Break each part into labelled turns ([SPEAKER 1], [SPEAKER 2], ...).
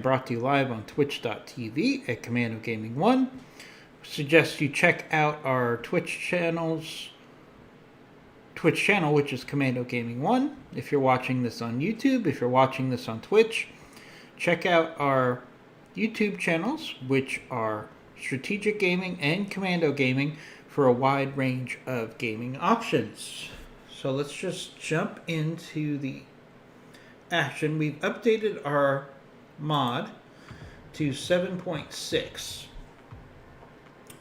[SPEAKER 1] Brought to you live on twitch.tv at Commando Gaming 1. Suggest you check out our Twitch channel, which is Commando Gaming 1. If you're watching this on YouTube, if you're watching this on Twitch, check out our YouTube channels, which are Strategic Gaming and Commando Gaming, for a wide range of gaming options. So let's just jump into the action. We've updated our mod to 7.6,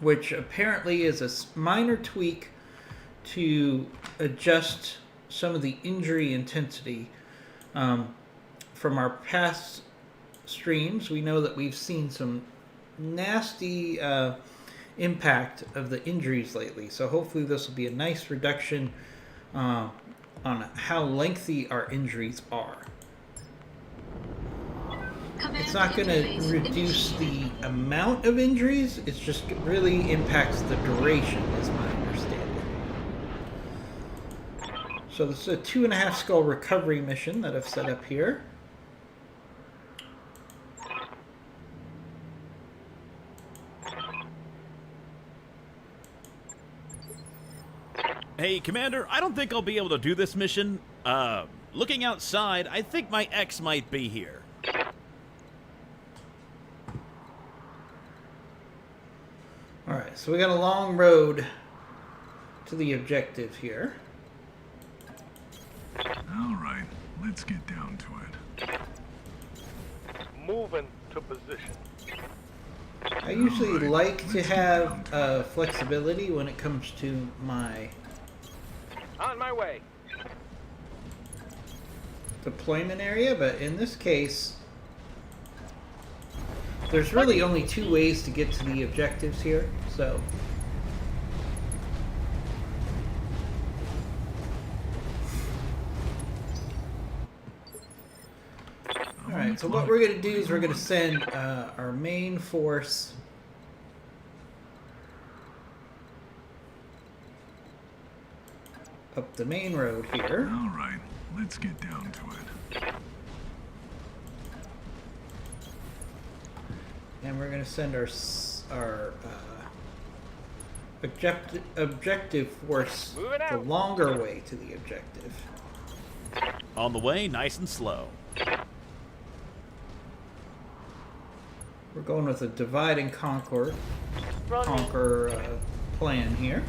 [SPEAKER 1] which apparently is a minor tweak to adjust some of the injury intensity. From our past streams, we know that we've seen some nasty impact of the injuries lately, so hopefully this will be a nice reduction on how lengthy our injuries are. It's not going to reduce the amount of injuries, it's just really impacts the duration, is my understanding. So this is a 2.5 skull recovery mission that I've set up here.
[SPEAKER 2] Hey, Commander, I don't think I'll be able to do this mission. Looking outside, I think my ex might be here.
[SPEAKER 1] Alright, so we got a long road to the objective here.
[SPEAKER 3] Alright, let's get down to it.
[SPEAKER 4] Moving to position.
[SPEAKER 1] I usually like to have flexibility when it comes to my
[SPEAKER 4] On my way.
[SPEAKER 1] deployment area, but in this case, there's really only 2 ways to get to the objectives here, so. Alright, so what we're going to do is we're going to send our main force up the main road here.
[SPEAKER 3] Alright, let's get down to it.
[SPEAKER 1] And we're going to send our objective force the longer way to the objective.
[SPEAKER 2] On the way, nice and slow.
[SPEAKER 1] We're going with a divide and conquer plan here.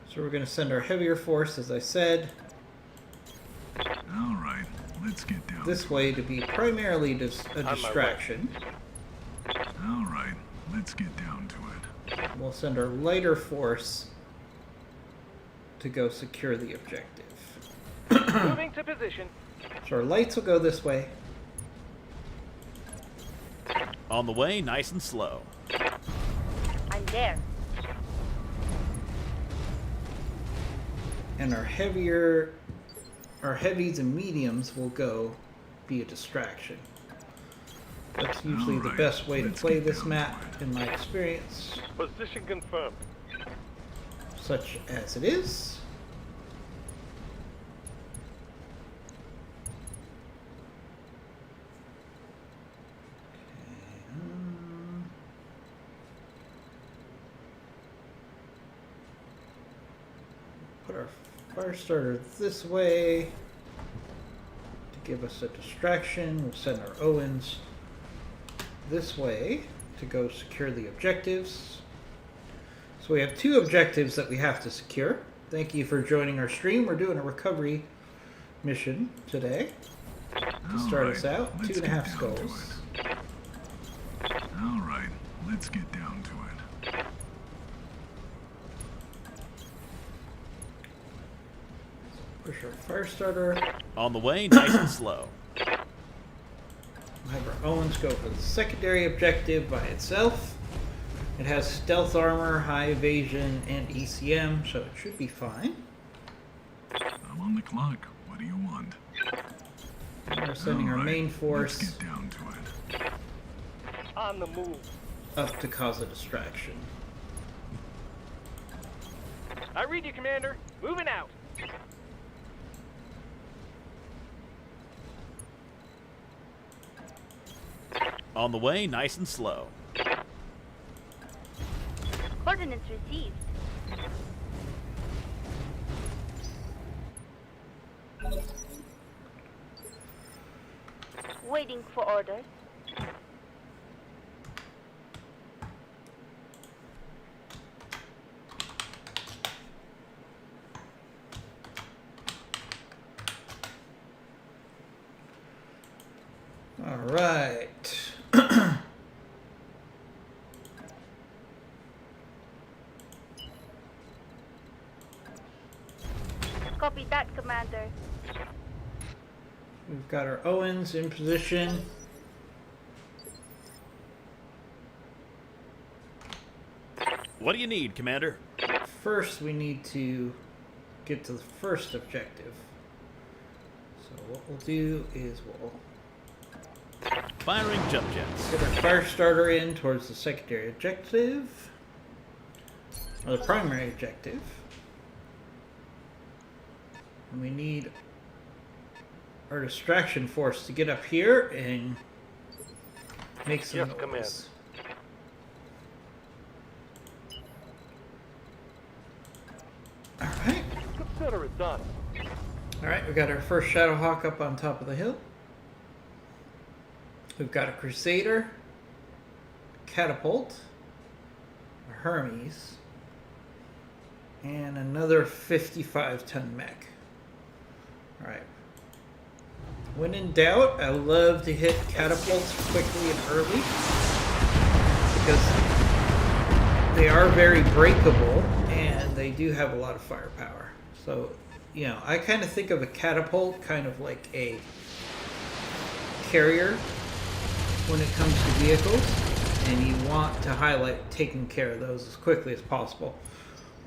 [SPEAKER 1] So we're going to send our heavier force, as I said,
[SPEAKER 3] Alright, let's get down
[SPEAKER 1] this way to be primarily just a distraction.
[SPEAKER 3] Alright, let's get down to it.
[SPEAKER 1] We'll send our lighter force to go secure the objective.
[SPEAKER 4] Moving to position.
[SPEAKER 1] So our lights will go this way.
[SPEAKER 2] On the way, nice and slow.
[SPEAKER 5] I'm there.
[SPEAKER 1] And our heavies and mediums will go be a distraction. That's usually the best way to play this map, in my experience,
[SPEAKER 4] Position confirmed.
[SPEAKER 1] such as it is. Put our fire starter this way to give us a distraction. We'll send our Owens this way to go secure the objectives. So we have 2 objectives that we have to secure. Thank you for joining our stream. We're doing a recovery mission today to start us out. 2.5 skulls.
[SPEAKER 3] Alright, let's get down to it.
[SPEAKER 1] Push our fire starter.
[SPEAKER 2] On the way, nice and slow.
[SPEAKER 1] We'll have our Owens go for the secondary objective by itself. It has stealth armor, high evasion, and ECM, so it should be fine.
[SPEAKER 3] I'm on the clock. What do you want?
[SPEAKER 1] And we're sending our main force
[SPEAKER 3] Let's get down to it.
[SPEAKER 4] On the move.
[SPEAKER 1] up to cause a distraction.
[SPEAKER 4] I read you, Commander. Moving out.
[SPEAKER 2] On the way, nice and slow.
[SPEAKER 5] Coordinates received. Waiting for orders.
[SPEAKER 1] All right.
[SPEAKER 5] Copy that, Commander.
[SPEAKER 1] We've got our Owens in position.
[SPEAKER 2] What do you need, Commander?
[SPEAKER 1] First, we need to get to the first objective. So what we'll do is we'll
[SPEAKER 2] Firing jump jets.
[SPEAKER 1] get our fire starter in towards the secondary objective, or the primary objective. And we need our distraction force to get up here and make some
[SPEAKER 4] Yes,
[SPEAKER 1] noise.
[SPEAKER 4] Command.
[SPEAKER 1] Alright.
[SPEAKER 4] Consider it done.
[SPEAKER 1] Alright, we got our first Shadowhawk up on top of the hill. We've got a Crusader, Catapult, a Hermes, and another 55-ton mech. Alright. When in doubt, I love to hit catapults quickly and early because they are very breakable and they do have a lot of firepower. So, you know, I kind of think of a catapult kind of like a carrier when it comes to vehicles, and you want to highlight taking care of those as quickly as possible.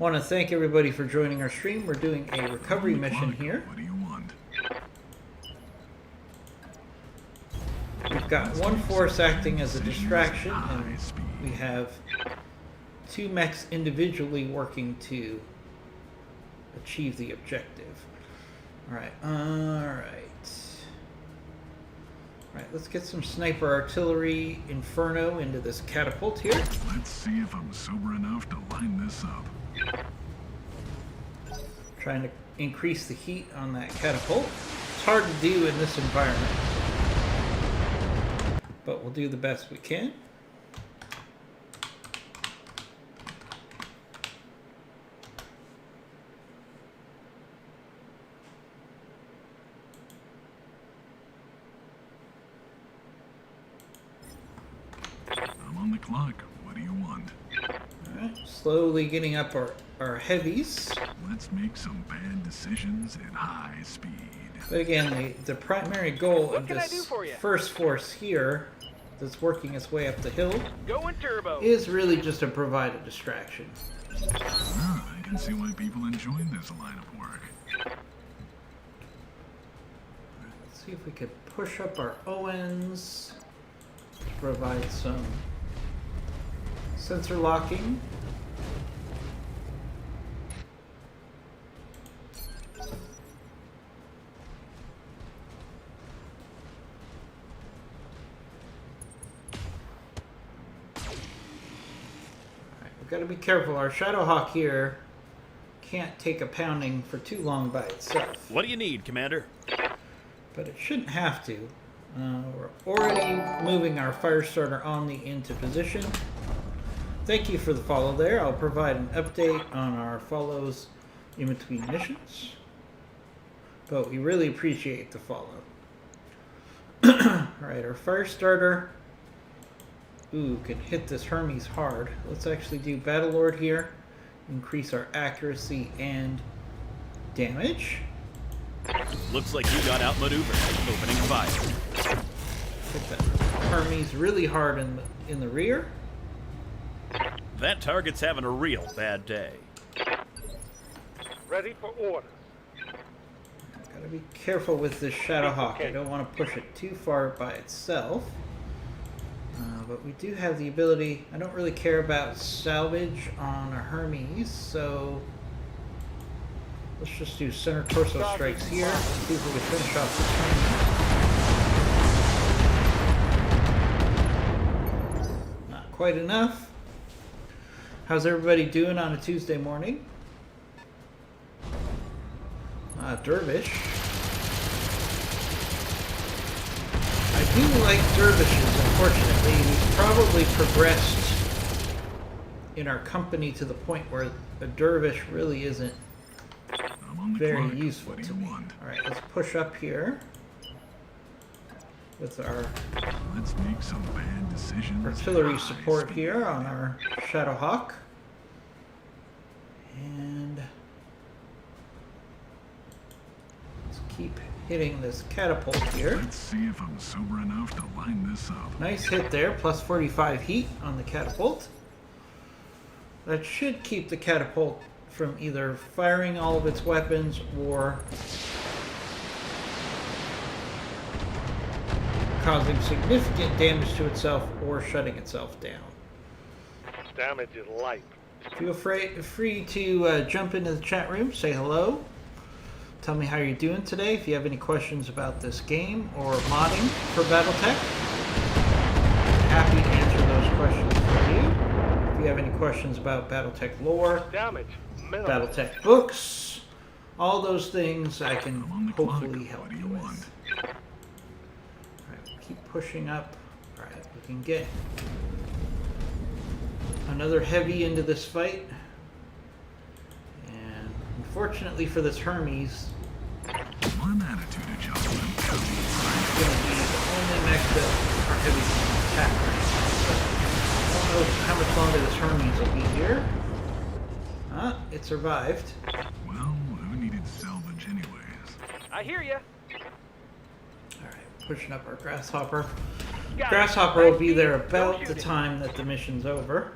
[SPEAKER 1] Want to thank everybody for joining our stream. We're doing a recovery mission here.
[SPEAKER 3] What do you want?
[SPEAKER 1] We've got one force acting as a distraction, and we have two mechs individually working to achieve the objective. Alright, let's get some sniper artillery inferno into this catapult here.
[SPEAKER 3] Let's see if I'm sober enough to line this up.
[SPEAKER 1] Trying to increase the heat on that catapult. It's hard to do in this environment, but we'll do the best we can.
[SPEAKER 3] I'm on the clock. What do you want?
[SPEAKER 1] Alright, slowly getting up our heavies.
[SPEAKER 3] Let's make some bad decisions at high speed.
[SPEAKER 1] But again, the primary goal
[SPEAKER 4] What
[SPEAKER 1] of
[SPEAKER 4] can I do
[SPEAKER 1] this
[SPEAKER 4] for you?
[SPEAKER 1] first force here that's working its way up the hill
[SPEAKER 4] Going turbo.
[SPEAKER 1] is really just to provide a distraction.
[SPEAKER 3] Ah, I can see why people enjoy this line of work.
[SPEAKER 1] Let's see if we could push up our Owens to provide some sensor locking. Got to be careful. Our Shadowhawk here can't take a pounding for too long by itself,
[SPEAKER 2] What do you need, Commander?
[SPEAKER 1] but it shouldn't have to. We're already moving our Firestarter Omni into position. Thank you for the follow there. I'll provide an update on our follows in between missions, but we really appreciate the follow. Alright, our Firestarter can hit this Hermes hard. Let's actually do Battlelord here. Increase our accuracy and damage.
[SPEAKER 2] Looks like you got outmaneuvered. Opening fire.
[SPEAKER 1] Hit that Hermes really hard in the rear.
[SPEAKER 2] That target's having a real bad day.
[SPEAKER 4] Ready for orders.
[SPEAKER 1] Gotta be careful with this Shadowhawk. I don't want to push it too far by itself. But we do have the ability. I don't really care about salvage on a Hermes, so Let's just do center torso strikes here. See if we can finish off this turn. Not quite enough. How's everybody doing on a Tuesday morning? Dervish. I do like dervishes, unfortunately. We've probably progressed in our company to the point where a dervish really isn't very useful to me. Alright, let's push up here with our
[SPEAKER 3] Let's make some bad decisions.
[SPEAKER 1] artillery support here on our Shadowhawk. And let's keep hitting this catapult here.
[SPEAKER 3] Let's see if I'm sober enough to line this up.
[SPEAKER 1] Nice hit there, plus 45 heat on the catapult. That should keep the catapult from either firing all of its weapons or causing significant damage to itself or shutting itself down.
[SPEAKER 4] Damage is light.
[SPEAKER 1] Feel free to jump into the chat room, say hello, tell me how you're doing today. If you have any questions about this game or modding for Battletech, happy to answer those questions for you. If you have any questions about Battletech lore,
[SPEAKER 4] Damage minimal.
[SPEAKER 1] Battletech books, all those things I can
[SPEAKER 3] I'm on the clock.
[SPEAKER 1] hopefully help
[SPEAKER 3] What do
[SPEAKER 1] you
[SPEAKER 3] you
[SPEAKER 1] with.
[SPEAKER 3] want?
[SPEAKER 1] Alright, keep pushing up. Alright, we can get another heavy into this fight. And unfortunately for this Hermes,
[SPEAKER 3] One attitude adjustment coming
[SPEAKER 1] it's
[SPEAKER 3] right.
[SPEAKER 1] going to be the only mech that our heavy can attack right now. So, I don't know how much longer this Hermes will be here. It survived.
[SPEAKER 3] Well, who needed salvage anyways?
[SPEAKER 4] I hear ya.
[SPEAKER 1] Alright, pushing up our Grasshopper.
[SPEAKER 4] Got it.
[SPEAKER 1] Grasshopper will be
[SPEAKER 4] Nice
[SPEAKER 1] there
[SPEAKER 4] speed.
[SPEAKER 1] about
[SPEAKER 4] Don't
[SPEAKER 1] the
[SPEAKER 4] shoot it.
[SPEAKER 1] time that the mission's over.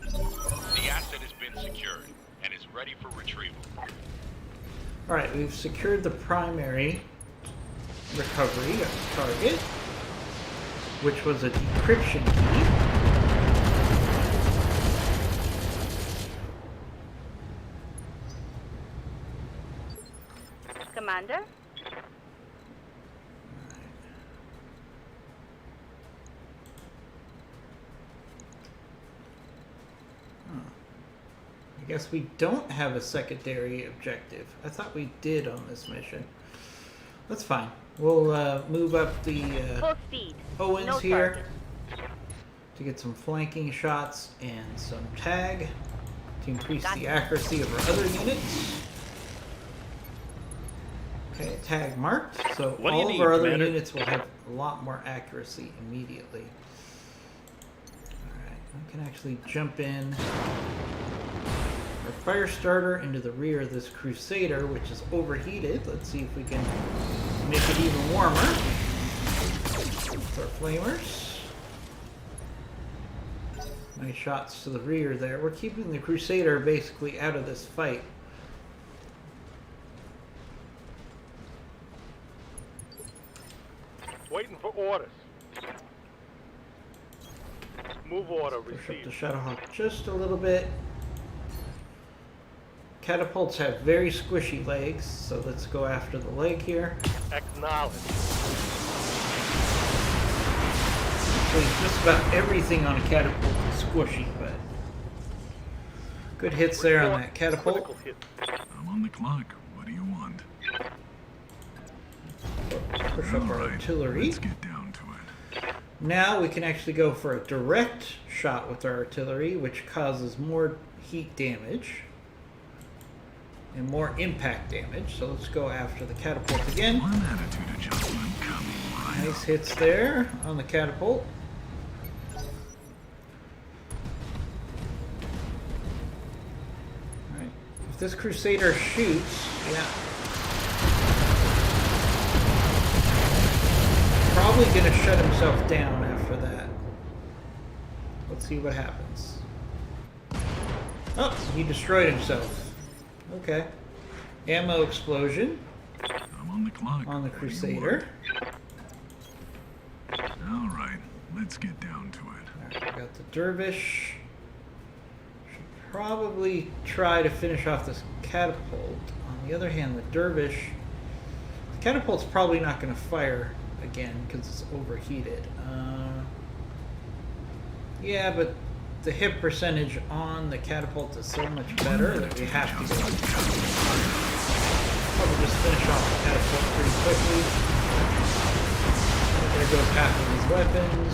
[SPEAKER 6] The asset has been secured and is ready for retrieval.
[SPEAKER 1] Alright, we've secured the primary recovery of the target, which was a decryption key.
[SPEAKER 5] Commander?
[SPEAKER 1] I guess we don't have a secondary objective. I thought we did on this mission. That's fine. We'll move up the
[SPEAKER 5] Full speed.
[SPEAKER 1] Owens
[SPEAKER 5] No
[SPEAKER 1] here
[SPEAKER 5] target.
[SPEAKER 1] to get some flanking shots and some tag to increase
[SPEAKER 5] Gotcha.
[SPEAKER 1] the accuracy of our other units. Okay, tag marked. So
[SPEAKER 2] What do you
[SPEAKER 1] all of
[SPEAKER 2] need,
[SPEAKER 1] our other
[SPEAKER 2] Commander?
[SPEAKER 1] units will have a lot more accuracy immediately. Alright, I can actually jump in our fire starter into the rear of this Crusader, which is overheated. Let's see if we can make it even warmer with our flamers. Nice shots to the rear there. We're keeping the Crusader basically out of this fight.
[SPEAKER 4] Waiting for orders. Move order
[SPEAKER 1] Push up the
[SPEAKER 4] received.
[SPEAKER 1] Shadowhawk just a little bit. Catapults have very squishy legs, so let's go after the leg here.
[SPEAKER 4] Acknowledge.
[SPEAKER 1] Actually, just about everything on a catapult is squishy, but good hits there on that catapult.
[SPEAKER 4] Critical hit.
[SPEAKER 3] I'm on the clock. What do you want?
[SPEAKER 1] Push up our
[SPEAKER 3] Alright,
[SPEAKER 1] artillery.
[SPEAKER 3] let's get down to it.
[SPEAKER 1] Now we can actually go for a direct shot with our artillery, which causes more heat damage and more impact damage. So let's go after the catapult again.
[SPEAKER 3] One attitude adjustment coming right
[SPEAKER 1] Nice hits there on the catapult. Alright. If this Crusader shoots, yeah. Probably gonna shut himself down after that. Let's see what happens. Oh, he destroyed himself. Okay. Ammo explosion
[SPEAKER 3] I'm on the clock.
[SPEAKER 1] on the
[SPEAKER 3] What do you
[SPEAKER 1] Crusader.
[SPEAKER 3] want? Alright, let's get down to it.
[SPEAKER 1] Alright, we got the Dervish. Should probably try to finish off this catapult. On the other hand, the dervish, the catapult's probably not going to fire again because it's overheated. Yeah, but the hit percentage on the catapult is so much better that we have to go. Probably just finish off the catapult pretty quickly. There goes half of his weapons.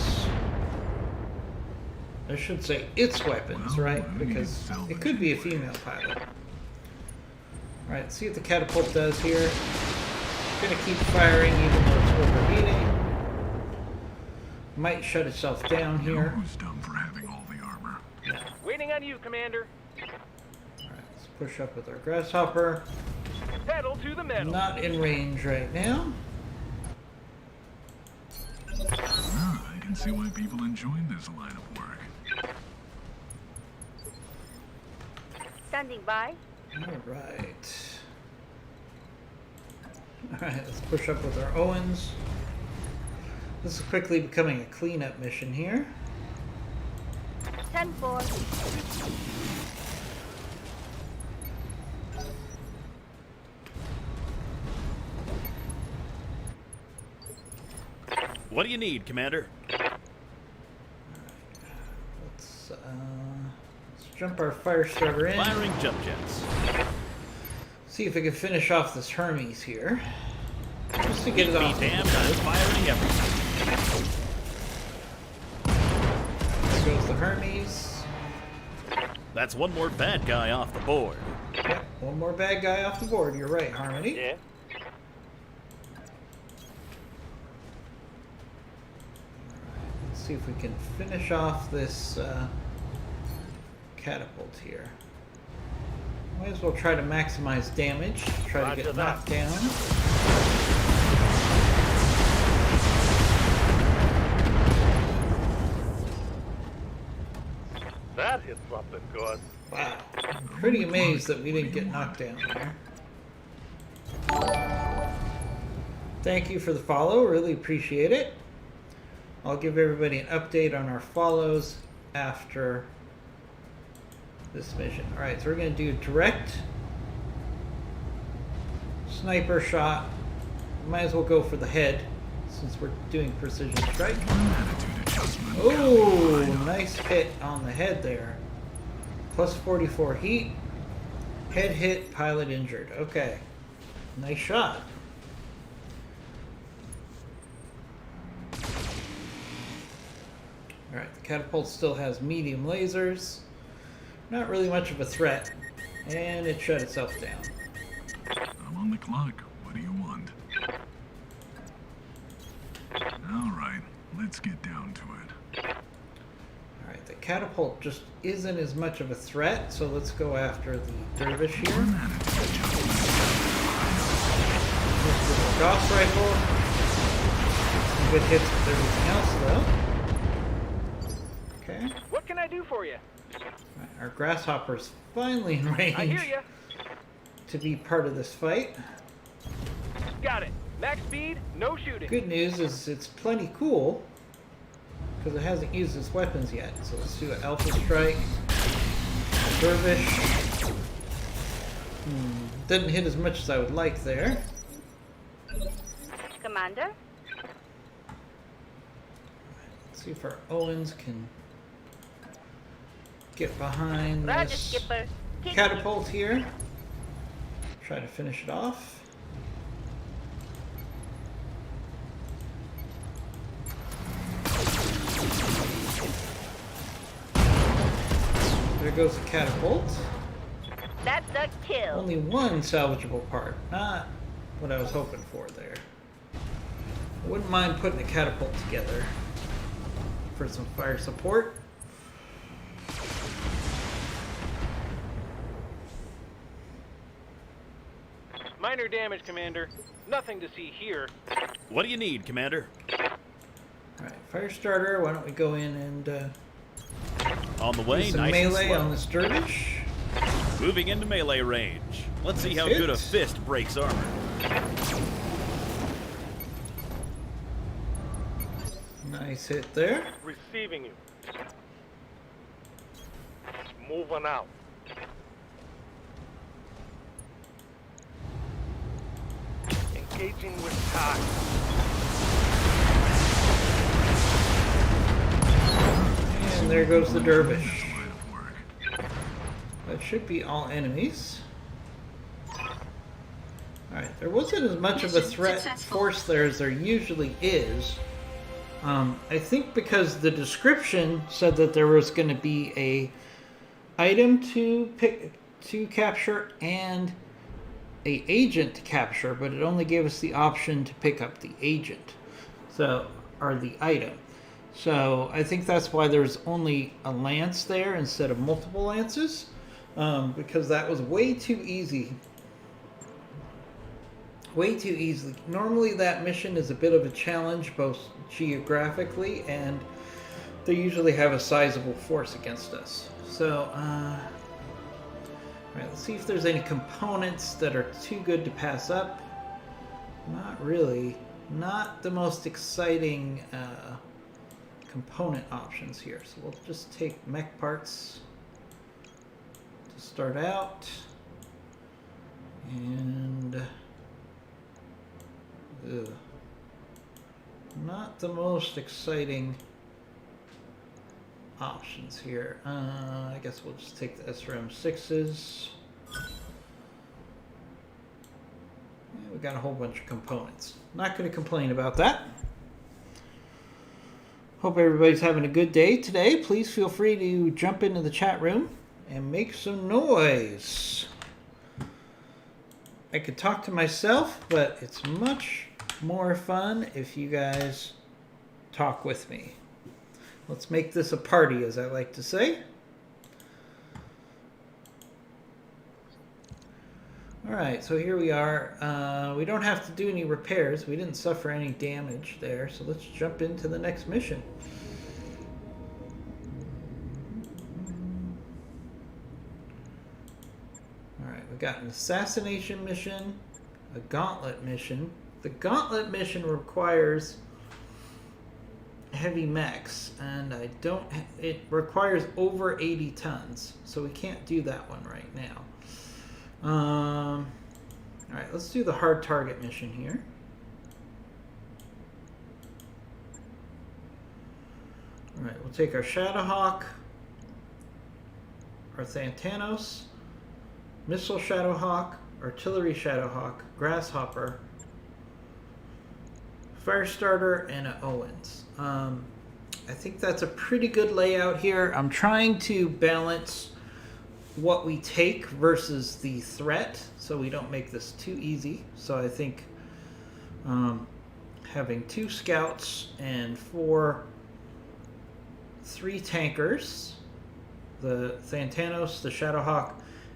[SPEAKER 1] I should say its weapons, right? Because it could be a female pilot. Alright, let's see what the catapult does here. It's gonna keep firing even though it's overheating. Might shut itself down here.
[SPEAKER 3] Who's dumb for having all the armor?
[SPEAKER 4] Waiting on you, Commander.
[SPEAKER 1] Alright, let's push up with our grasshopper.
[SPEAKER 4] Pedal to the metal.
[SPEAKER 1] Not in range right now.
[SPEAKER 3] I can see why people enjoy this line of work.
[SPEAKER 5] Standing by.
[SPEAKER 1] Alright. Alright, let's push up with our Owens. This is quickly becoming a cleanup mission here.
[SPEAKER 5] 10-4.
[SPEAKER 2] What do you need, Commander?
[SPEAKER 1] Let's jump our fire starter in.
[SPEAKER 2] Firing jump jets.
[SPEAKER 1] See if we can finish off this Hermes here. Just to get it
[SPEAKER 2] Be
[SPEAKER 1] off.
[SPEAKER 2] damned, I'm firing everything.
[SPEAKER 1] There goes the Hermes.
[SPEAKER 2] That's one more bad guy off the board.
[SPEAKER 1] Yep, one more bad guy off the board. You're right, Harmony.
[SPEAKER 4] Yeah.
[SPEAKER 1] Let's see if we can finish off this catapult here. Might as well try to maximize damage. Try to
[SPEAKER 4] Roger
[SPEAKER 1] get
[SPEAKER 4] that.
[SPEAKER 1] knocked down.
[SPEAKER 4] That hit something good.
[SPEAKER 1] Wow. Pretty amazed that we didn't get knocked down there. Thank you for the follow. Really appreciate it. I'll give everybody an update on our follows after this mission. Alright, so we're going to do direct sniper shot. Might as well go for the head since we're doing precision strike.
[SPEAKER 3] Attitude adjustment.
[SPEAKER 1] Oh, nice hit on the head there. Plus 44 heat. Head hit, pilot injured. Okay. Nice shot. Alright, the catapult still has medium lasers. Not really much of a threat. And it shut itself down.
[SPEAKER 3] I'm on the clock. What do you want? All right, let's get down to it.
[SPEAKER 1] Alright, the catapult just isn't as much of a threat, so let's go after the dervish here.
[SPEAKER 3] Attitude adjustment.
[SPEAKER 1] This little Gauss rifle. Some good hits with everything else, though. Okay.
[SPEAKER 4] What can I do for you?
[SPEAKER 1] Right, our grasshopper's finally in range
[SPEAKER 4] I hear ya.
[SPEAKER 1] to be part of this fight.
[SPEAKER 4] Got it. Max speed, no shooting.
[SPEAKER 1] Good news is it's plenty cool because it hasn't used its weapons yet. So let's do an alpha strike. Dervish. Didn't hit as much as I would like there.
[SPEAKER 5] Commander.
[SPEAKER 1] Let's see if our Owens can get behind
[SPEAKER 5] Roger,
[SPEAKER 1] this
[SPEAKER 5] Skipper. Kick
[SPEAKER 1] catapult here. Try to finish it off. There goes the catapult.
[SPEAKER 5] That's a kill.
[SPEAKER 1] Only one salvageable part. Not what I was hoping for there. I wouldn't mind putting a catapult together for some fire support.
[SPEAKER 4] Minor damage, Commander. Nothing to see here.
[SPEAKER 2] What do you need, Commander?
[SPEAKER 1] Alright, fire starter, why don't we go in and
[SPEAKER 2] On the
[SPEAKER 1] do
[SPEAKER 2] way,
[SPEAKER 1] some
[SPEAKER 2] nice
[SPEAKER 1] melee
[SPEAKER 2] and slow.
[SPEAKER 1] on this dervish.
[SPEAKER 2] Moving into melee range. Let's see how
[SPEAKER 1] That's
[SPEAKER 2] good a
[SPEAKER 1] it.
[SPEAKER 2] fist breaks armor.
[SPEAKER 1] Nice hit there.
[SPEAKER 4] Receiving you. Moving out. Engaging with TOC.
[SPEAKER 1] And there goes the dervish.
[SPEAKER 3] Line of work.
[SPEAKER 1] That should be all enemies. Alright, there wasn't as much of a threat force there as there usually is. I think because the description said that there was going to be a item to capture and a agent to capture, but it only gave us the option to pick up the agent, or the item. So I think that's why there's only a lance there instead of multiple lances, because that was way too easy. Way too easily. Normally that mission is a bit of a challenge, both geographically, and they usually have a sizable force against us. So, alright, let's see if there's any components that are too good to pass up. Not really. Not the most exciting component options here. So we'll just take mech parts to start out. And not the most exciting options here. I guess we'll just take the SRM-6s. Yeah, we got a whole bunch of components. Not going to complain about that. Hope everybody's having a good day today. Please feel free to jump into the chat room and make some noise. I could talk to myself, but it's much more fun if you guys talk with me. Let's make this a party, as I like to say. Alright, so here we are. We don't have to do any repairs. We didn't suffer any damage there, so let's jump into the next mission. Alright, we got an assassination mission, a gauntlet mission. The gauntlet mission requires heavy mechs, and it requires over 80 tons, so we can't do that one right now. Alright, let's do the hard target mission here. Alright, we'll take our Shadowhawk, our Thantanos, Missile Shadowhawk, Artillery Shadowhawk, Grasshopper, Firestarter, and an Owens. I think that's a pretty good layout here. I'm trying to balance what we take versus the threat, so we don't make this too easy. So I think having 2 scouts and 3 tankers, the Thantanos, the Shadowhawk,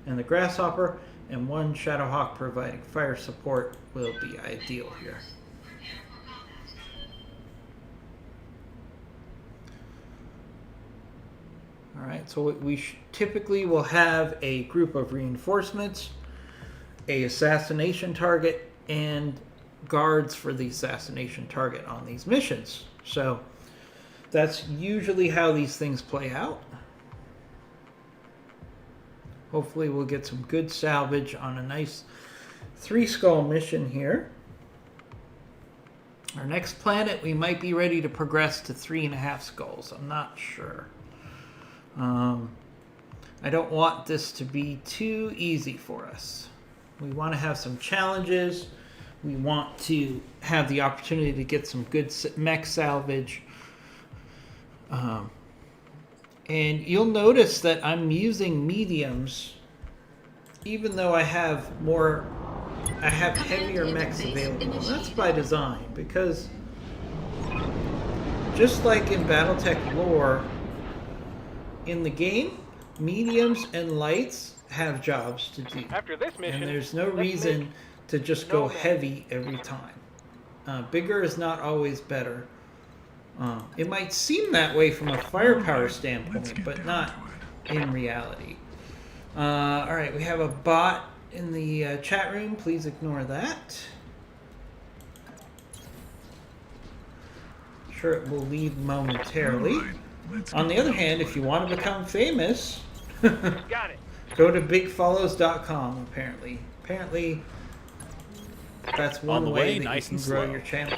[SPEAKER 1] and the Grasshopper, and 1 Shadowhawk providing fire support will be ideal here. Alright, so we typically will have a group of reinforcements, a assassination target, and guards for the assassination target on these missions. So that's usually how these things play out. Hopefully we'll get some good salvage on a nice 3-skull mission here. Our next planet, we might be ready to progress to 3.5 skulls. I'm not sure. I don't want this to be too easy for us. We want to have some challenges. We want to have the opportunity to get some good mech salvage. And you'll notice that I'm using mediums, even though I have heavier mechs available. That's by design, because just like in Battletech lore, in the game, mediums and lights have jobs to do.
[SPEAKER 4] After this mission,
[SPEAKER 1] And there's no
[SPEAKER 4] let's
[SPEAKER 1] reason
[SPEAKER 4] make
[SPEAKER 1] to just go heavy every time. Bigger is not always better. It might seem that way from a firepower standpoint, but not in reality. Alright, we have a bot in the chat room. Please ignore that. I'm sure it will leave momentarily. On the other hand, if you want to become famous,
[SPEAKER 4] got it.
[SPEAKER 1] go to bigfollows.com, apparently. Apparently, That's
[SPEAKER 2] On
[SPEAKER 1] one
[SPEAKER 2] the
[SPEAKER 1] way
[SPEAKER 2] way,
[SPEAKER 1] that
[SPEAKER 2] nice
[SPEAKER 1] you
[SPEAKER 2] and
[SPEAKER 1] can grow
[SPEAKER 2] slow.
[SPEAKER 1] your channel.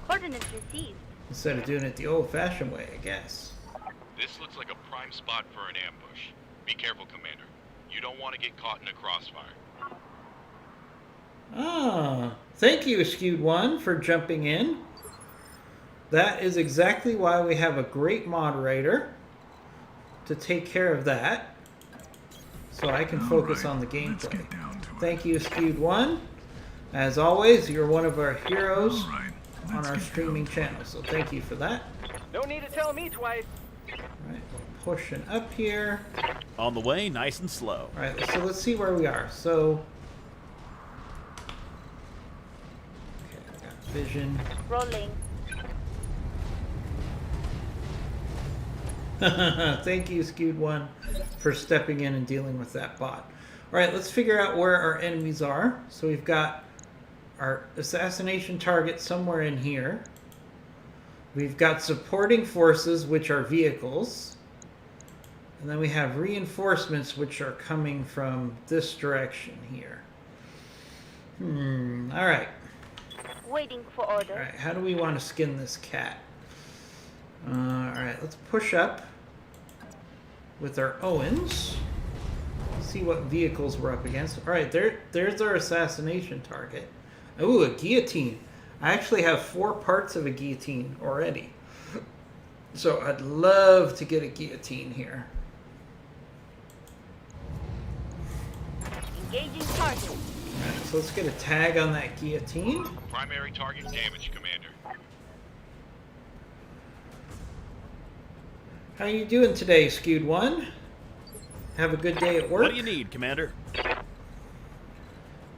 [SPEAKER 5] Coordinates received.
[SPEAKER 1] Instead of doing it the old-fashioned way, I guess.
[SPEAKER 6] This looks like a prime spot for an ambush. Be careful, Commander. You don't want to get caught in a crossfire.
[SPEAKER 1] Ah, thank you, Skewed One, for jumping in. That is exactly why we have a great moderator to take care of that, so I can focus on the
[SPEAKER 3] Let's
[SPEAKER 1] gameplay.
[SPEAKER 3] get down to it.
[SPEAKER 1] Thank you, Skewed One. As always, you're one of our heroes
[SPEAKER 3] All right,
[SPEAKER 1] on
[SPEAKER 3] let's
[SPEAKER 1] our
[SPEAKER 3] get
[SPEAKER 1] streaming
[SPEAKER 3] down to it.
[SPEAKER 1] channel, so thank you for that.
[SPEAKER 4] No need to tell me twice.
[SPEAKER 1] Alright, we're pushing up here.
[SPEAKER 2] On the way, nice and slow.
[SPEAKER 1] Alright, so let's see where we are. So, okay, I got vision.
[SPEAKER 5] Rolling.
[SPEAKER 1] Thank you, Skewed One, for stepping in and dealing with that bot. Alright, let's figure out where our enemies are. So we've got our assassination target somewhere in here. We've got supporting forces, which are vehicles. And then we have reinforcements, which are coming from this direction here. Alright.
[SPEAKER 5] Waiting for order.
[SPEAKER 1] Alright, how do we want to skin this cat? Alright, let's push up with our Owens. See what vehicles we're up against. Alright, there's our assassination target. Ooh, a guillotine. I actually have 4 parts of a guillotine already. So I'd love to get a guillotine here.
[SPEAKER 5] Engaging target.
[SPEAKER 1] Alright, so let's get a tag on that guillotine.
[SPEAKER 6] Primary target damaged, Commander.
[SPEAKER 1] How you doing today, Skewed One? Have a good day at work?
[SPEAKER 2] What do you need, Commander?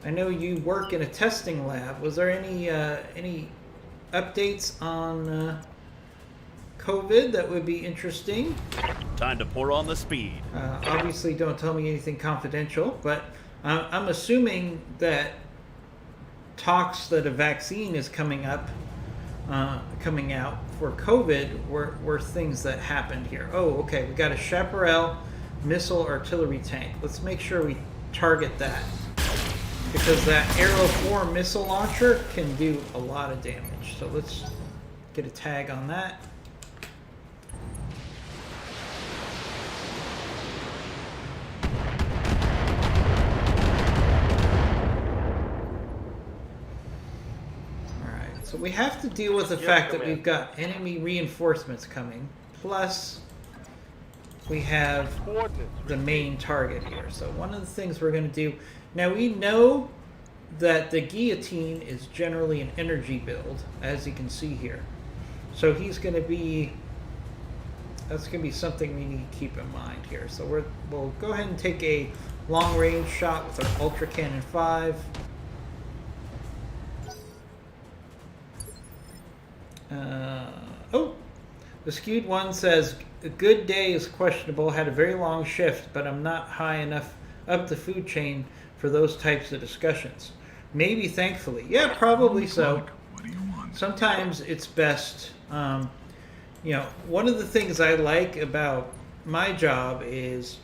[SPEAKER 1] I know you work in a testing lab. Was there any updates on COVID that would be interesting?
[SPEAKER 2] Time to pour on the speed.
[SPEAKER 1] Obviously, don't tell me anything confidential, but I'm assuming that talks that a vaccine is coming out for COVID were things that happened here. Oh, okay. We got a Chaparral missile artillery tank. Let's make sure we target that, because that Arrow 4 missile launcher can do a lot of damage. So let's get a tag on that. Alright, so we have to deal with the fact that we've got enemy reinforcements coming, plus we have
[SPEAKER 4] Coordinates.
[SPEAKER 1] the main target here. So one of the things we're going to do... Now we know that the guillotine is generally an energy build, as you can see here. So he's going to be... That's going to be something we need to keep in mind here. So we'll go ahead and take a long-range shot with our Ultra Cannon 5. Oh! The Skewed One says, a good day is questionable, had a very long shift, but I'm not high enough up the food chain for those types of discussions. Maybe, thankfully. Yeah, probably so.
[SPEAKER 3] What do you want?
[SPEAKER 1] Sometimes it's best, you know, one of the things I like about my job is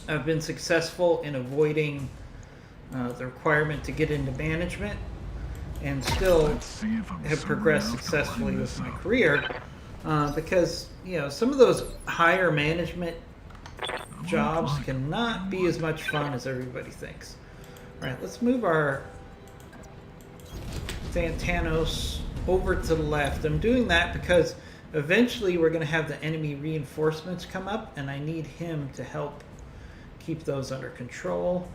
[SPEAKER 1] I've been successful in avoiding the requirement to get into management, and still
[SPEAKER 3] Let's see if I'm
[SPEAKER 1] have
[SPEAKER 3] sober
[SPEAKER 1] progressed
[SPEAKER 3] enough to
[SPEAKER 1] successfully
[SPEAKER 3] line
[SPEAKER 1] with
[SPEAKER 3] this
[SPEAKER 1] my
[SPEAKER 3] up.
[SPEAKER 1] career, because, you know, some of those higher management jobs cannot be as much fun as everybody thinks. Alright, let's move our Thanos over to the left. I'm doing that because eventually we're going to have the enemy reinforcements come up, and I need him to help keep those under control.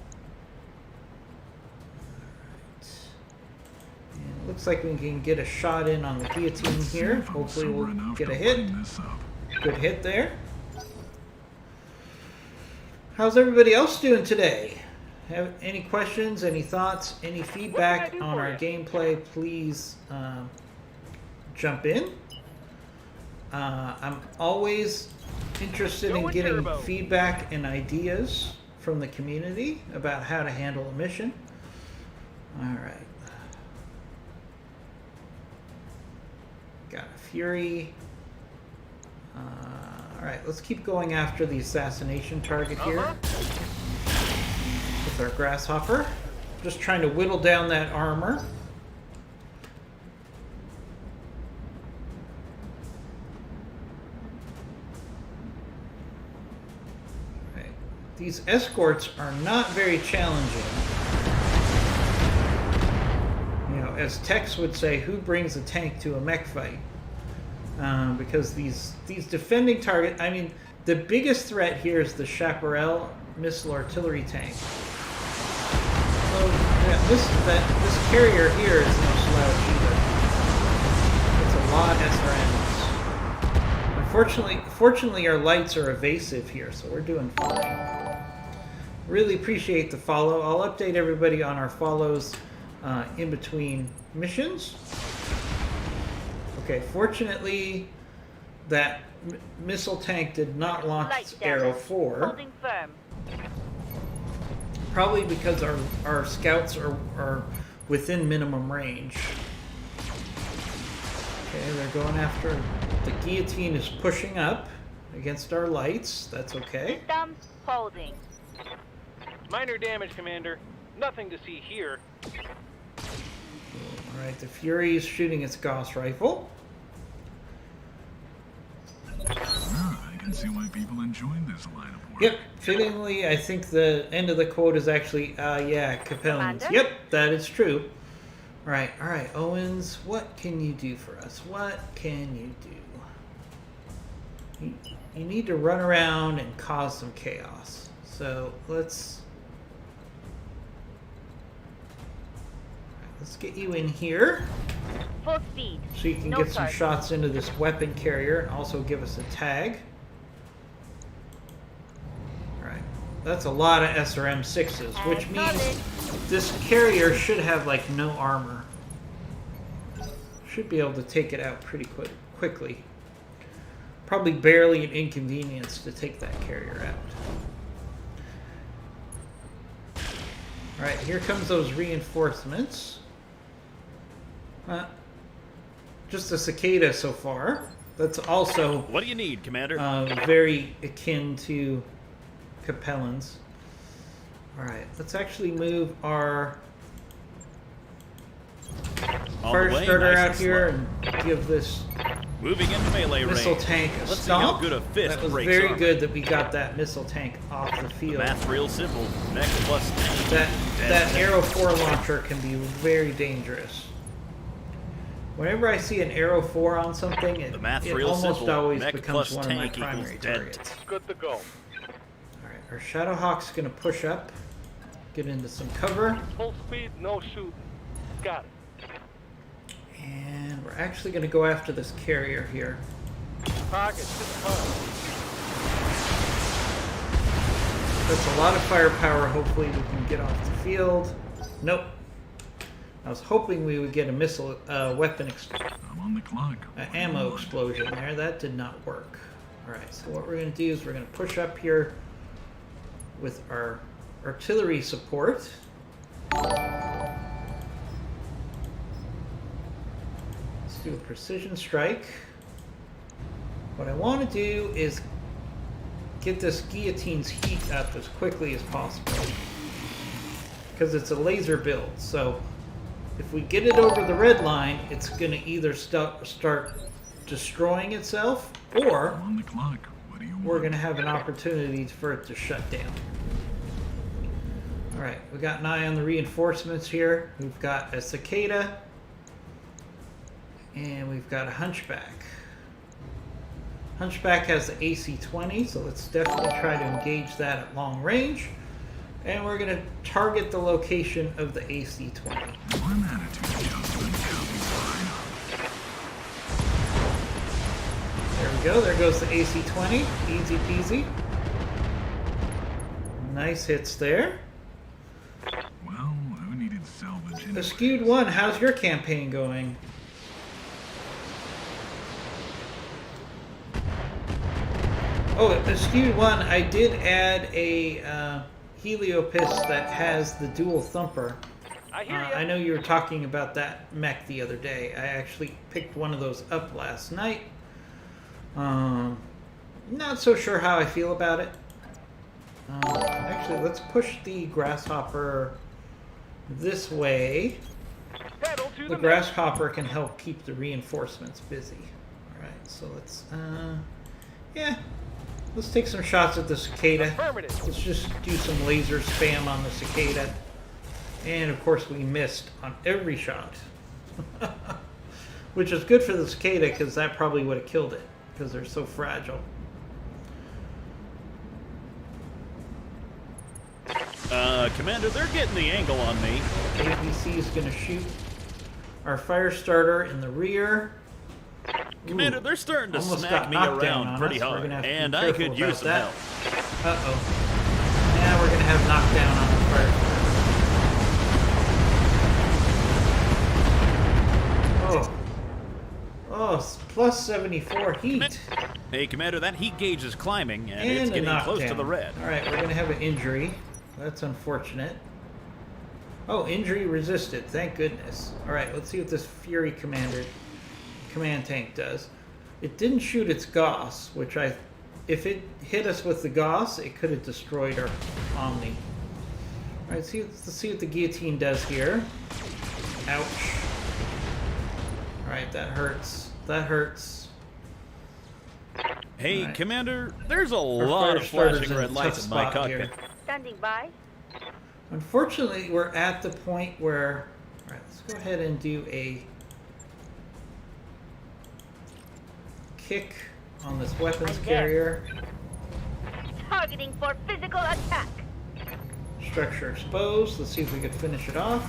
[SPEAKER 1] Alright. And it looks like we can get a shot in on the guillotine
[SPEAKER 3] Let's see
[SPEAKER 1] here.
[SPEAKER 3] if I'm
[SPEAKER 1] Hopefully
[SPEAKER 3] sober
[SPEAKER 1] we'll
[SPEAKER 3] enough
[SPEAKER 1] get
[SPEAKER 3] to
[SPEAKER 1] a hit.
[SPEAKER 3] line this up.
[SPEAKER 1] Good hit there. How's everybody else doing today? Have any questions, any thoughts, any feedback
[SPEAKER 4] do
[SPEAKER 1] on
[SPEAKER 4] for
[SPEAKER 1] our
[SPEAKER 4] you?
[SPEAKER 1] gameplay? Please jump in. I'm always interested in
[SPEAKER 4] Going
[SPEAKER 1] getting
[SPEAKER 4] turbo.
[SPEAKER 1] feedback and ideas from the community about how to handle a mission. All right. Got a Fury. All right, let's keep going after the assassination target here with our Grasshopper. Just trying to whittle down that armor. Right. These escorts are not very challenging. You know, as Tex would say, who brings a tank to a mech fight? Because these defending target, I mean, the biggest threat here is the Chaparral missile artillery tank. So yeah, this carrier here is no slouch either. It's a lot SRMs. Fortunately, our lights are evasive here, so we're doing fine. Really appreciate the follow. I'll update everybody on our follows in between missions. Okay, fortunately, that missile tank did not launch its Arrow 4.
[SPEAKER 5] Holding firm.
[SPEAKER 1] Probably because our scouts are within minimum range. Okay, they're going after... The guillotine is pushing up against our lights. That's okay.
[SPEAKER 5] Systems holding.
[SPEAKER 4] Minor damage, Commander. Nothing to see here.
[SPEAKER 1] Alright, the Fury is shooting its Gauss rifle.
[SPEAKER 3] I can see why people enjoyed this line of work.
[SPEAKER 1] Yep, fittingly, I think the end of the quote is actually, yeah, Capellans.
[SPEAKER 5] Commander?
[SPEAKER 1] Yep, that is true. Alright, Owens, what can you do for us? What can you do? You need to run around and cause some chaos. So, let's get you in here.
[SPEAKER 5] Full speed.
[SPEAKER 1] So you can
[SPEAKER 5] No
[SPEAKER 1] get some
[SPEAKER 5] target.
[SPEAKER 1] shots into this weapon carrier and also give us a tag. Alright. That's a lot of SRM 6s, which means this carrier should have like no armor. Should be able to take it out pretty quickly. Probably barely an inconvenience to take that carrier out. Alright, here comes those reinforcements. Just a cicada so far. That's also
[SPEAKER 2] What do you need, Commander?
[SPEAKER 1] very akin to Capellans. Alright, let's actually move our
[SPEAKER 2] On
[SPEAKER 1] fire
[SPEAKER 2] the way,
[SPEAKER 1] starter
[SPEAKER 2] nice
[SPEAKER 1] out
[SPEAKER 2] and
[SPEAKER 1] here
[SPEAKER 2] slow.
[SPEAKER 1] and give this
[SPEAKER 2] Moving into melee
[SPEAKER 1] missile
[SPEAKER 2] range.
[SPEAKER 1] tank a
[SPEAKER 2] Let's see how
[SPEAKER 1] stomp.
[SPEAKER 2] good a fist
[SPEAKER 1] That was
[SPEAKER 2] breaks
[SPEAKER 1] very
[SPEAKER 2] armor.
[SPEAKER 1] good that we got that missile tank off the field.
[SPEAKER 2] Math real simple. Mech plus tank.
[SPEAKER 1] That Arrow 4 launcher can be very dangerous. Whenever I see an Arrow 4 on something, it
[SPEAKER 2] The math's
[SPEAKER 1] it
[SPEAKER 2] real
[SPEAKER 1] almost
[SPEAKER 2] simple.
[SPEAKER 1] always
[SPEAKER 2] Mech
[SPEAKER 1] becomes
[SPEAKER 2] plus
[SPEAKER 1] one of my
[SPEAKER 2] tank equals
[SPEAKER 1] primary
[SPEAKER 2] dead.
[SPEAKER 1] targets.
[SPEAKER 4] Good to go.
[SPEAKER 1] Alright, our Shadowhawk's gonna push up, get into some cover,
[SPEAKER 4] Full speed, no shoot. Got it.
[SPEAKER 1] and we're actually gonna go after this carrier here.
[SPEAKER 4] Target, just come.
[SPEAKER 1] That's a lot of firepower. Hopefully we can get off the field. Nope. I was hoping we would get a missile weapon
[SPEAKER 3] I'm on the clock. What do you
[SPEAKER 1] ammo
[SPEAKER 3] want?
[SPEAKER 1] explosion there. That did not work. Alright, so what we're going to do is we're going to push up here with our artillery support. Let's do a precision strike. What I want to do is get this guillotine's heat up as quickly as possible. Because it's a laser build, so if we get it over the red line, it's going to either start destroying itself, or
[SPEAKER 3] I'm on the clock. What do you want?
[SPEAKER 1] we're going to have an opportunity for it to shut down. Alright, we got an eye on the reinforcements here. We've got a cicada, and we've got a hunchback. Hunchback has the AC-20, so let's definitely try to engage that at long range. And we're going to target the location of the AC-20.
[SPEAKER 3] One attitude adjustment.
[SPEAKER 1] There we go. There goes the AC-20. Easy peasy. Nice hits there.
[SPEAKER 3] Well, who needed salvage anyway?
[SPEAKER 1] Skewed 1, how's your campaign going? Oh, Skewed 1, I did add a Heliopist that has the dual thumper.
[SPEAKER 4] I hear ya.
[SPEAKER 1] I know you were talking about that mech the other day. I actually picked one of those up last night. Not so sure how I feel about it. Actually, let's push the Grasshopper this way,
[SPEAKER 4] Pedal to
[SPEAKER 1] the
[SPEAKER 4] the metal.
[SPEAKER 1] grasshopper can help keep the reinforcements busy. Alright, so let's, yeah. Let's take some shots at the cicada.
[SPEAKER 4] Affirmative.
[SPEAKER 1] Let's just do some laser spam on the cicada. And of course we missed on every shot. Which is good for the cicada because that probably would have killed it. Because they're so fragile.
[SPEAKER 2] Commander, they're getting the angle on me.
[SPEAKER 1] ABC is going to shoot our fire starter in the rear.
[SPEAKER 2] Commander,
[SPEAKER 1] Ooh,
[SPEAKER 2] they're starting to
[SPEAKER 1] almost
[SPEAKER 2] smack
[SPEAKER 1] got
[SPEAKER 2] me
[SPEAKER 1] knocked down
[SPEAKER 2] around
[SPEAKER 1] on
[SPEAKER 2] pretty
[SPEAKER 1] us. We're
[SPEAKER 2] hard,
[SPEAKER 1] gonna have to be
[SPEAKER 2] and I
[SPEAKER 1] careful
[SPEAKER 2] could use
[SPEAKER 1] about
[SPEAKER 2] some
[SPEAKER 1] that.
[SPEAKER 2] help.
[SPEAKER 1] Uh-oh. Now we're going to have knockdown on the fire starter. Oh, plus 74 heat.
[SPEAKER 2] Hey, Commander, that heat gauge is climbing, and,
[SPEAKER 1] And
[SPEAKER 2] it's
[SPEAKER 1] a
[SPEAKER 2] getting
[SPEAKER 1] knockdown.
[SPEAKER 2] close to the red.
[SPEAKER 1] Alright, we're going to have an injury. That's unfortunate. Oh, injury resisted. Thank goodness. Alright, let's see what this Fury command tank does. It didn't shoot its Gauss, which if it hit us with the Gauss, it could have destroyed our Omni. Alright, let's see what the guillotine does here. Ouch. Alright, that hurts. That hurts.
[SPEAKER 2] Hey,
[SPEAKER 1] Alright.
[SPEAKER 2] Commander, there's a
[SPEAKER 1] Our
[SPEAKER 2] lot
[SPEAKER 1] fire
[SPEAKER 2] of
[SPEAKER 1] starter's
[SPEAKER 2] flashing
[SPEAKER 1] in a
[SPEAKER 2] red lights
[SPEAKER 1] tough
[SPEAKER 2] in my
[SPEAKER 1] spot
[SPEAKER 2] cockpit.
[SPEAKER 1] here.
[SPEAKER 5] Standing by.
[SPEAKER 1] Unfortunately, we're at the point where... Alright, let's go ahead and do a kick on this weapons
[SPEAKER 5] I'm there.
[SPEAKER 1] carrier.
[SPEAKER 5] Targeting for physical attack.
[SPEAKER 1] Structure exposed. Let's see if we can finish it off.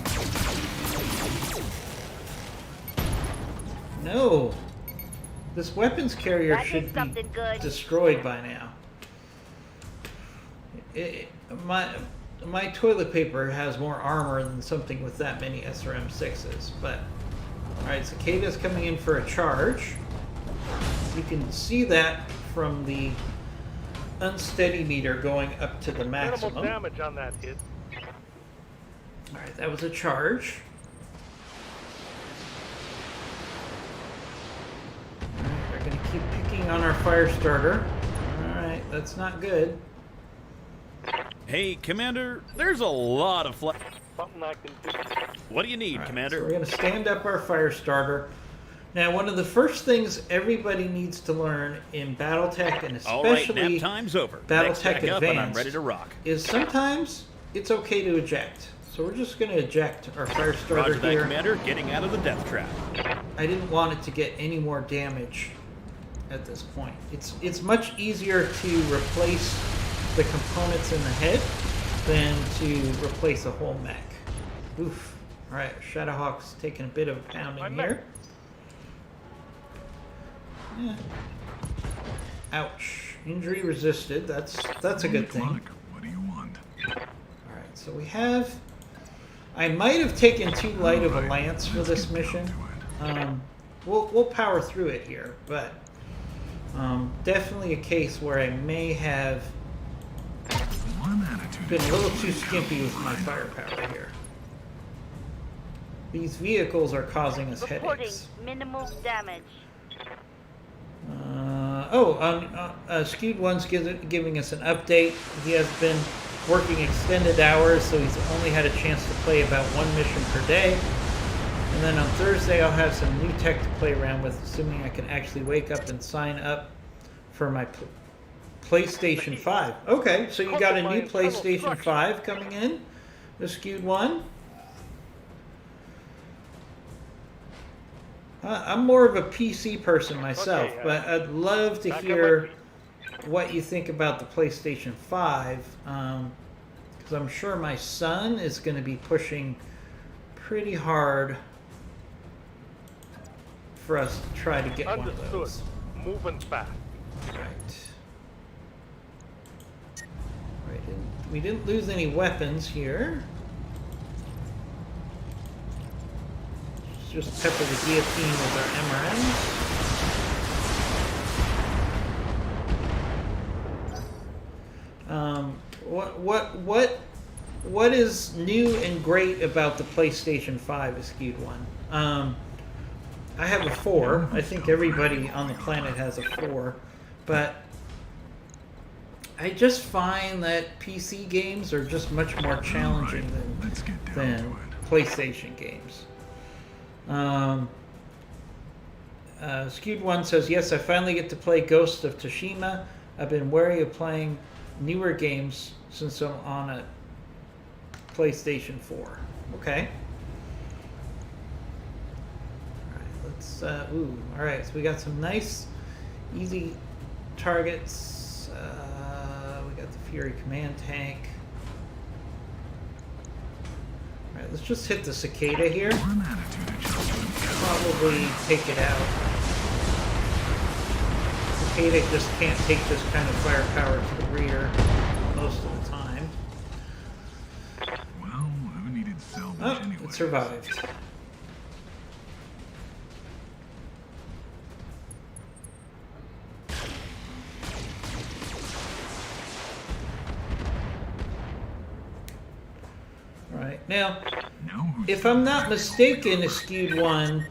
[SPEAKER 1] No! This weapons carrier
[SPEAKER 5] That
[SPEAKER 1] should
[SPEAKER 5] did
[SPEAKER 1] be
[SPEAKER 5] something good.
[SPEAKER 1] destroyed by now. My toilet paper has more armor than something with that many SRM-6s, but... Alright, Cicada's coming in for a charge. You can see that from the unsteady meter going up to the
[SPEAKER 4] Minimal
[SPEAKER 1] maximum.
[SPEAKER 4] damage on that hit.
[SPEAKER 1] Alright, that was a charge. Alright, we're going to keep picking on our fire starter. Alright, that's not good.
[SPEAKER 2] Hey, Commander, there's a lot of
[SPEAKER 4] Something I can do.
[SPEAKER 2] What do you need,
[SPEAKER 1] Alright,
[SPEAKER 2] Commander?
[SPEAKER 1] so we're going to stand up our fire starter. Now, one of the first things everybody needs to learn in Battletech, and
[SPEAKER 2] All right,
[SPEAKER 1] especially
[SPEAKER 2] nap time's over.
[SPEAKER 1] Battletech
[SPEAKER 2] Next back up, and I'm
[SPEAKER 1] Advanced,
[SPEAKER 2] ready to rock.
[SPEAKER 1] is sometimes it's okay to eject. So we're just going to eject our fire starter
[SPEAKER 2] Roger that,
[SPEAKER 1] here.
[SPEAKER 2] Commander. Getting out of the death trap.
[SPEAKER 1] I didn't want it to get any more damage at this point. It's much easier to replace the components in the head than to replace a whole mech. Oof. Alright, Shadowhawk's taking a bit of a pounding
[SPEAKER 4] My mech.
[SPEAKER 1] here. Yeah. Ouch. Injury resisted. That's a good thing.
[SPEAKER 3] Look, what do you want?
[SPEAKER 1] Alright, so we have... I might have taken too light of a
[SPEAKER 3] Alright,
[SPEAKER 1] lance for
[SPEAKER 3] let's
[SPEAKER 1] this
[SPEAKER 3] get down
[SPEAKER 1] mission.
[SPEAKER 3] to it.
[SPEAKER 1] We'll power through it here, but definitely a case where I may have
[SPEAKER 3] One attitude
[SPEAKER 1] been a
[SPEAKER 3] is
[SPEAKER 1] little
[SPEAKER 3] always
[SPEAKER 1] too skimpy with my firepower here. These vehicles are causing us
[SPEAKER 5] Reporting
[SPEAKER 1] headaches.
[SPEAKER 5] minimal damage.
[SPEAKER 1] Skewed One's giving us an update. He has been working extended hours, so he's only had a chance to play about one mission per day. And then on Thursday, I'll have some new tech to play around with, assuming I can actually wake up and sign up for my PlayStation 5. Okay, so you got a new PlayStation 5 coming in, the Skewed One. I'm more of a PC person myself,
[SPEAKER 4] Okay,
[SPEAKER 1] but I'd love to
[SPEAKER 4] back up
[SPEAKER 1] hear what you think about the PlayStation 5, because I'm sure my son is going to be pushing pretty hard for us to try to get one of
[SPEAKER 4] Understood.
[SPEAKER 1] those.
[SPEAKER 4] Moving fast.
[SPEAKER 1] Right, we didn't lose any weapons here. Just pepper the guillotine with our MRMs. What is new and great about the PlayStation 5, a Skewed One? I have a 4. I think everybody on the planet has a 4, but I just find that PC games are just much more challenging
[SPEAKER 3] Let's get down
[SPEAKER 1] than
[SPEAKER 3] to it.
[SPEAKER 1] PlayStation games. Skewed One says, yes, I finally get to play Ghost of Tsushima. I've been wary of playing newer games since I'm on a PlayStation 4. Okay. Alright, so we got some nice, easy targets. We got the Fury Command Tank. Alright, let's just hit the Cicada here. Probably take it out. Cicada just can't take this kind of firepower to the rear most of the time.
[SPEAKER 3] Well, who needed salvage anyway?
[SPEAKER 1] It survived. Right now, if I'm not mistaken, Skewed One,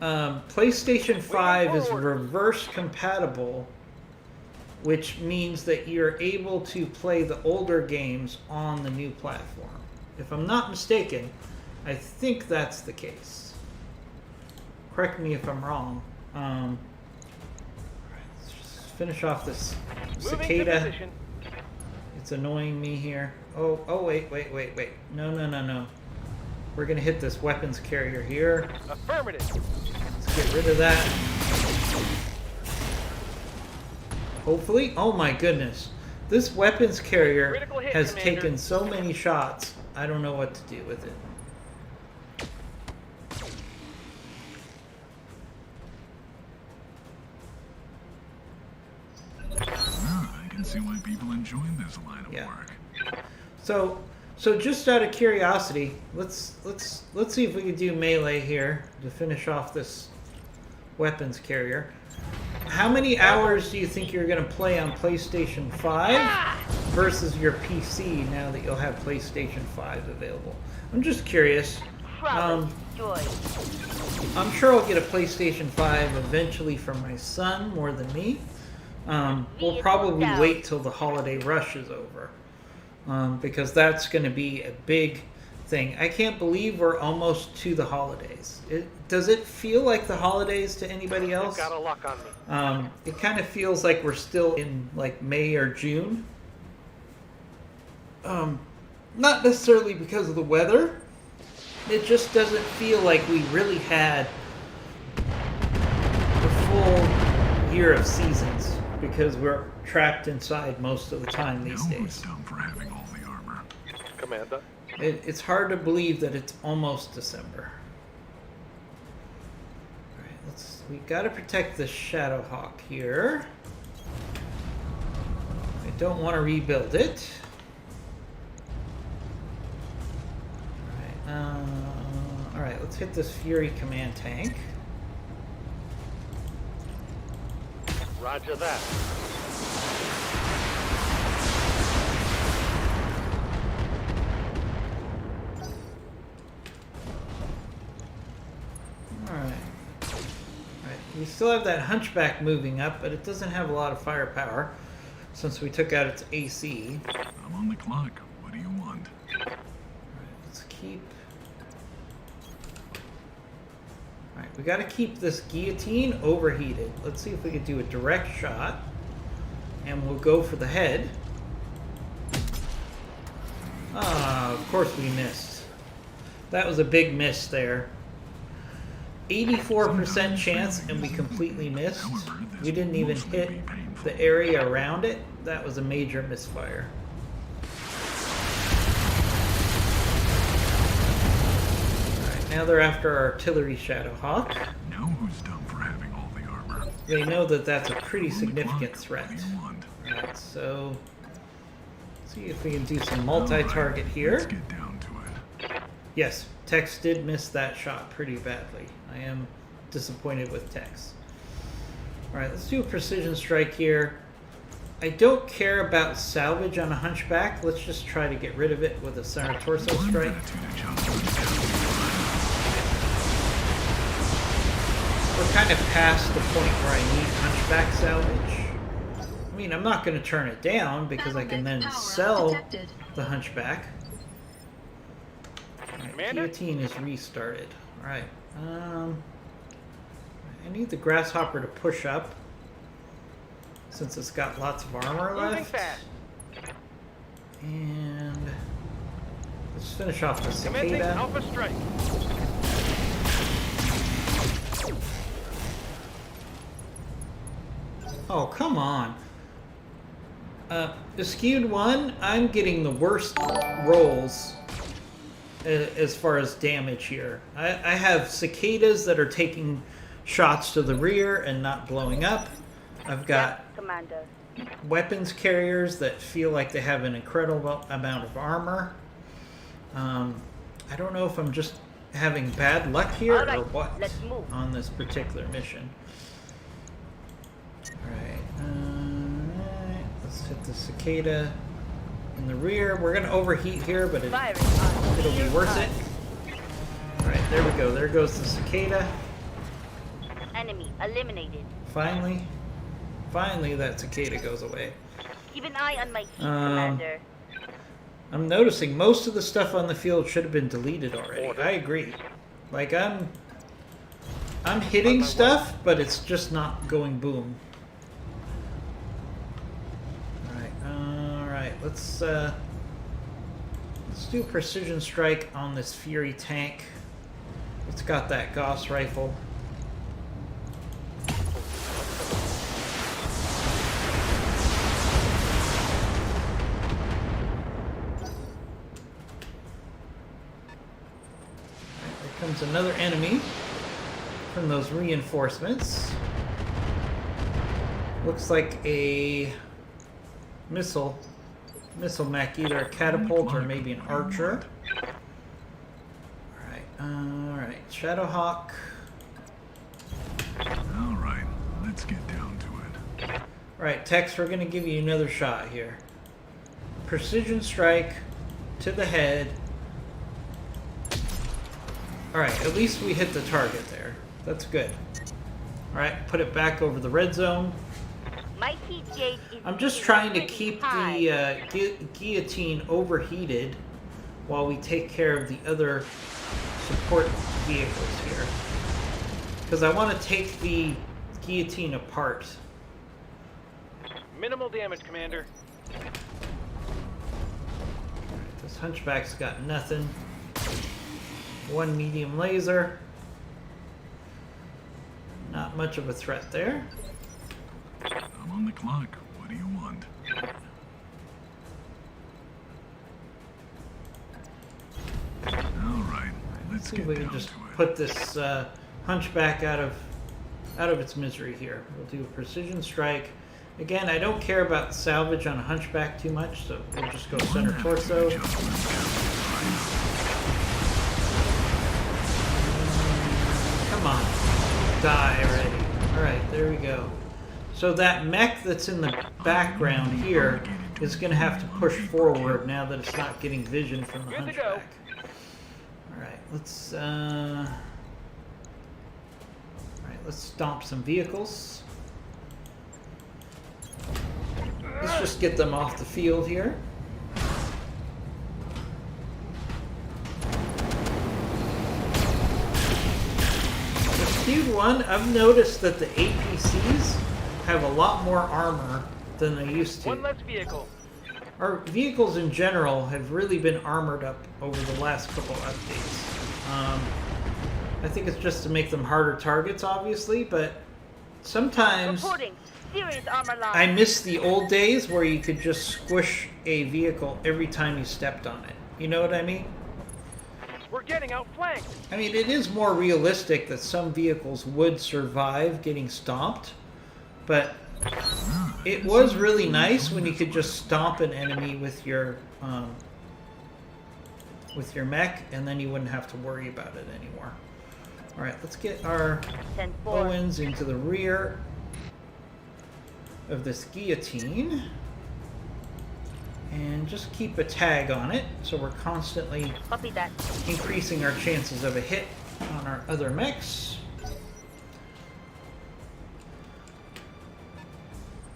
[SPEAKER 1] PlayStation 5 is reverse compatible, which means that you're able to play the older games on the new platform. If I'm not mistaken, I think that's the case. Correct me if I'm wrong. Let's just finish off this Cicada. It's annoying me here. Oh, wait. No. We're gonna hit this weapons carrier here.
[SPEAKER 4] Affirmative.
[SPEAKER 1] Let's get rid of that. Hopefully. Oh my goodness. This weapons carrier
[SPEAKER 4] Critical hit,
[SPEAKER 1] has
[SPEAKER 4] Commander.
[SPEAKER 1] taken so many shots, I don't know what to do with it.
[SPEAKER 3] I can see why people enjoy this line of work.
[SPEAKER 1] So just out of curiosity, let's see if we can do melee here to finish off this weapons carrier. How many hours do you think you're going to play on PlayStation 5 versus your PC now that you'll have PlayStation 5 available? I'm just curious.
[SPEAKER 5] Joy.
[SPEAKER 1] I'm sure I'll get a PlayStation 5 eventually for my son more than me. We'll probably wait till the holiday rush is over. Because that's going to be a big thing. I can't believe we're almost to the holidays. Does it feel like the holidays to anybody else?
[SPEAKER 4] Got a lock on me.
[SPEAKER 1] It kind of feels like we're still in like May or June. Not necessarily because of the weather. It just doesn't feel like we really had the full year of seasons because we're trapped inside most of the time these days.
[SPEAKER 3] Dumb for having all the armor.
[SPEAKER 4] Commander.
[SPEAKER 1] It's hard to believe that it's almost December. Alright, we gotta protect the Shadowhawk here. I don't want to rebuild it. Alright, let's hit this Fury Command Tank.
[SPEAKER 4] Roger that.
[SPEAKER 1] Alright. We still have that Hunchback moving up, but it doesn't have a lot of firepower since we took out its AC.
[SPEAKER 3] I'm on the clock. What do you want?
[SPEAKER 1] Alright, let's keep... Alright, we gotta keep this guillotine overheated. Let's see if we can do a direct shot. And we'll go for the head. Ah, of course we missed. That was a big miss there. 84% chance and we completely missed. We didn't even hit the area around it. That was a major misfire. Alright, now they're after our artillery Shadowhawk.
[SPEAKER 3] Now who's dumb for having all the armor?
[SPEAKER 1] They know that that's a pretty significant threat.
[SPEAKER 3] What do you want?
[SPEAKER 1] Alright, so let's see if we can do some multi-target here.
[SPEAKER 3] Let's get down to it.
[SPEAKER 1] Yes, Tex did miss that shot pretty badly. I am disappointed with Tex. Alright, let's do a precision strike here. I don't care about salvage on a Hunchback. Let's just try to get rid of it with a center torso strike. We're kind of past the point where I need Hunchback salvage. I mean, I'm not going to turn it down because I can then sell the Hunchback.
[SPEAKER 4] Commander?
[SPEAKER 1] guillotine is restarted. Alright. I need the grasshopper to push up, since it's got lots of armor
[SPEAKER 4] Moving
[SPEAKER 1] left.
[SPEAKER 4] fast.
[SPEAKER 1] And let's finish off the
[SPEAKER 4] Commencing
[SPEAKER 1] cicada.
[SPEAKER 4] Alpha Strike.
[SPEAKER 1] Oh, come on. Skewed 1, I'm getting the worst rolls as far as damage here. I have cicadas that are taking shots to the rear and not blowing up. I've got
[SPEAKER 5] Yes, Commander.
[SPEAKER 1] weapons carriers that feel like they have an incredible amount of armor. I don't know if I'm just having bad luck here
[SPEAKER 5] All right,
[SPEAKER 1] or what
[SPEAKER 5] let's move.
[SPEAKER 1] on this particular mission. Alright, let's hit the cicada in the rear. We're going to overheat here, but
[SPEAKER 5] Firing on
[SPEAKER 1] it'll be
[SPEAKER 5] clear
[SPEAKER 1] worth
[SPEAKER 5] path.
[SPEAKER 1] it. Alright, there we go. There goes the cicada.
[SPEAKER 5] Enemy eliminated.
[SPEAKER 1] Finally that cicada goes away.
[SPEAKER 5] Keep an eye on my heat, Commander.
[SPEAKER 1] I'm noticing most of the stuff on the field should have been deleted already. I agree. Like I'm hitting stuff, but it's just not going boom. Alright, let's do precision strike on this Fury tank. It's got that Gauss rifle. Comes another enemy from those reinforcements. Looks like a missile mech, either a catapult or maybe an archer. Alright, Shadowhawk.
[SPEAKER 3] Alright, let's get down to it.
[SPEAKER 1] Alright, Tex, we're gonna give you another shot here. Precision strike to the head. Alright, at least we hit the target there. That's good. Alright, put it back over the red zone.
[SPEAKER 5] My heat gauge is
[SPEAKER 1] I'm just trying to
[SPEAKER 5] pretty
[SPEAKER 1] keep
[SPEAKER 5] high.
[SPEAKER 1] the guillotine overheated while we take care of the other support vehicles here. Because I want to take the guillotine apart.
[SPEAKER 4] Minimal damage, Commander.
[SPEAKER 1] This hunchback's got nothing. One medium laser. Not much of a threat there.
[SPEAKER 3] I'm on the clock. What do you want? Alright, let's
[SPEAKER 1] See
[SPEAKER 3] get
[SPEAKER 1] if we
[SPEAKER 3] down
[SPEAKER 1] can just
[SPEAKER 3] to it.
[SPEAKER 1] put this hunchback out of its misery here. We'll do a precision strike. Again, I don't care about salvage on a hunchback too much, so we'll just go center torso. Come on, die already. Alright, there we go. So that mech that's in the background here is going to have to push forward now that it's not getting vision from the
[SPEAKER 4] Good to go.
[SPEAKER 1] hunchback. Alright, let's stomp some vehicles. Let's just get them off the field here. The skewed one, I've noticed that the APCs have a lot more armor than they used to.
[SPEAKER 4] One less vehicle.
[SPEAKER 1] Our vehicles in general have really been armored up over the last couple updates. I think it's just to make them harder targets, obviously, but sometimes
[SPEAKER 5] Reporting. Serious armor loss.
[SPEAKER 1] I miss the old days where you could just squish a vehicle every time you stepped on it. You know what I mean?
[SPEAKER 4] We're getting outflanked.
[SPEAKER 1] I mean, it is more realistic that some vehicles would survive getting stomped, but it was really nice when you could just stomp an enemy with your mech, and then you wouldn't have to worry about it anymore. All right, let's get our
[SPEAKER 5] 10-4.
[SPEAKER 1] Owens into the rear of this guillotine, and just keep a tag on it, so we're constantly
[SPEAKER 5] Copy that.
[SPEAKER 1] increasing our chances of a hit on our other mechs.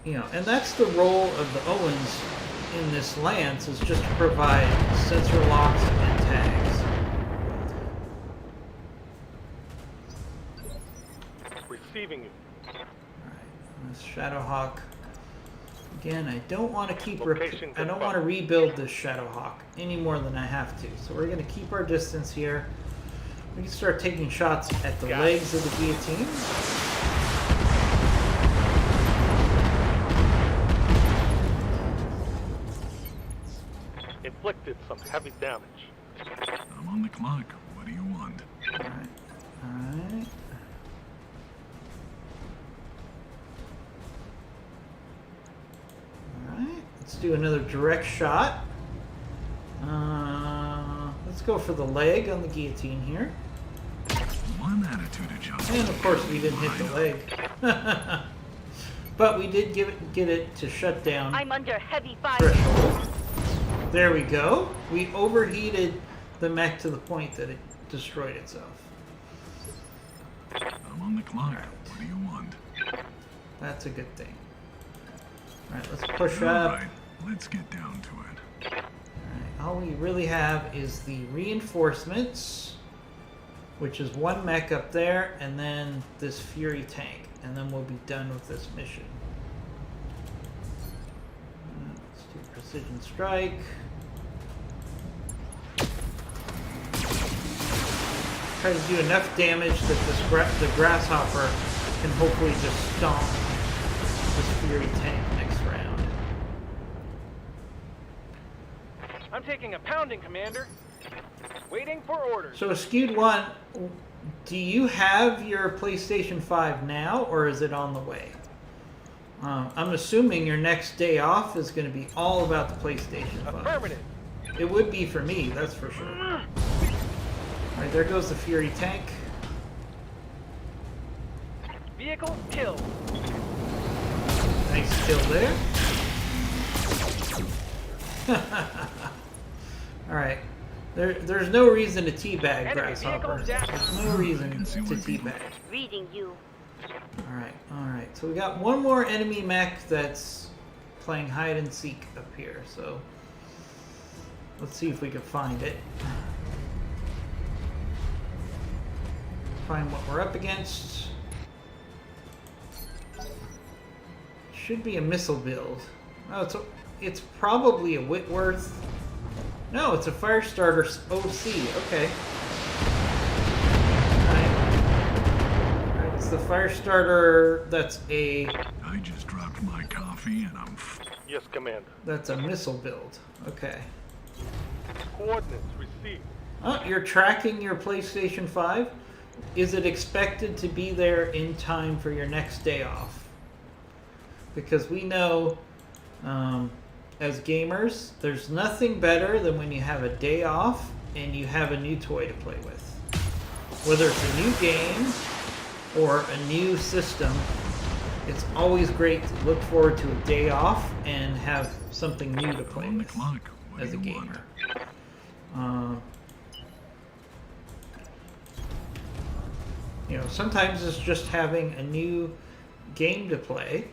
[SPEAKER 1] You know, and that's the role of the Owens in this Lance, is just to provide sensor locks and tags.
[SPEAKER 4] receiving you.
[SPEAKER 1] Alright, Shadowhawk. Again, I don't want to keep.
[SPEAKER 4] Location
[SPEAKER 1] I don't want to rebuild this Shadowhawk any more than I have to. So we're going to keep our distance here. We can start taking shots at the legs of the guillotine.
[SPEAKER 4] Inflicted some heavy damage.
[SPEAKER 3] I'm on the clock. What do you want?
[SPEAKER 1] Alright. Alright. Alright. Let's do another direct shot. Let's go for the leg on the guillotine here.
[SPEAKER 3] One attitude adjustment.
[SPEAKER 1] And of course we didn't hit the leg. But we did get it to shut down
[SPEAKER 5] I'm under heavy fire.
[SPEAKER 1] threshold. There we go. We overheated the mech to the point that it destroyed itself.
[SPEAKER 3] I'm on the clock. What do you want?
[SPEAKER 1] That's a good thing. Alright, let's push
[SPEAKER 3] All
[SPEAKER 1] up.
[SPEAKER 3] right, let's get down to it.
[SPEAKER 1] Alright, all we really have is the reinforcements, which is one mech up there, and then this Fury tank. And then we'll be done with this mission. Let's do precision strike. Try to do enough damage that the grasshopper can hopefully just stomp this Fury tank next round.
[SPEAKER 4] I'm taking a pounding, Commander. Waiting for orders.
[SPEAKER 1] So, Skewed One, do you have your PlayStation 5 now, or is it on the way? I'm assuming your next day off is going to be all about the PlayStation 5.
[SPEAKER 4] Affirmative.
[SPEAKER 1] It would be for me, that's for sure. Alright, there goes the Fury tank.
[SPEAKER 4] Vehicle killed.
[SPEAKER 1] Nice kill there. Alright. There's no reason to teabag,
[SPEAKER 4] Enemy
[SPEAKER 1] Grasshopper.
[SPEAKER 4] vehicle down.
[SPEAKER 1] There's no reason to teabag.
[SPEAKER 5] Reading you.
[SPEAKER 1] Alright. So we got one more enemy mech that's playing hide and seek up here. So let's see if we can find it. Find what we're up against. Should be a missile build. Oh, it's probably a Whitworth. No, it's a Firestarter OC. Okay. Alright, it's the Firestarter that's a...
[SPEAKER 3] I just dropped my coffee and I'm...
[SPEAKER 4] Yes, Commander.
[SPEAKER 1] That's a missile build. Okay.
[SPEAKER 4] Coordinates received.
[SPEAKER 1] Oh, you're tracking your PlayStation 5? Is it expected to be there in time for your next day off? Because we know... as gamers, there's nothing better than when you have a day off and you have a new toy to play with. Whether it's a new game or a new system, it's always great to look forward to a day off and have something new to play
[SPEAKER 3] on the
[SPEAKER 1] with
[SPEAKER 3] clock. What
[SPEAKER 1] as a
[SPEAKER 3] do you want?
[SPEAKER 1] gamer. You know, sometimes it's just having a new game to play.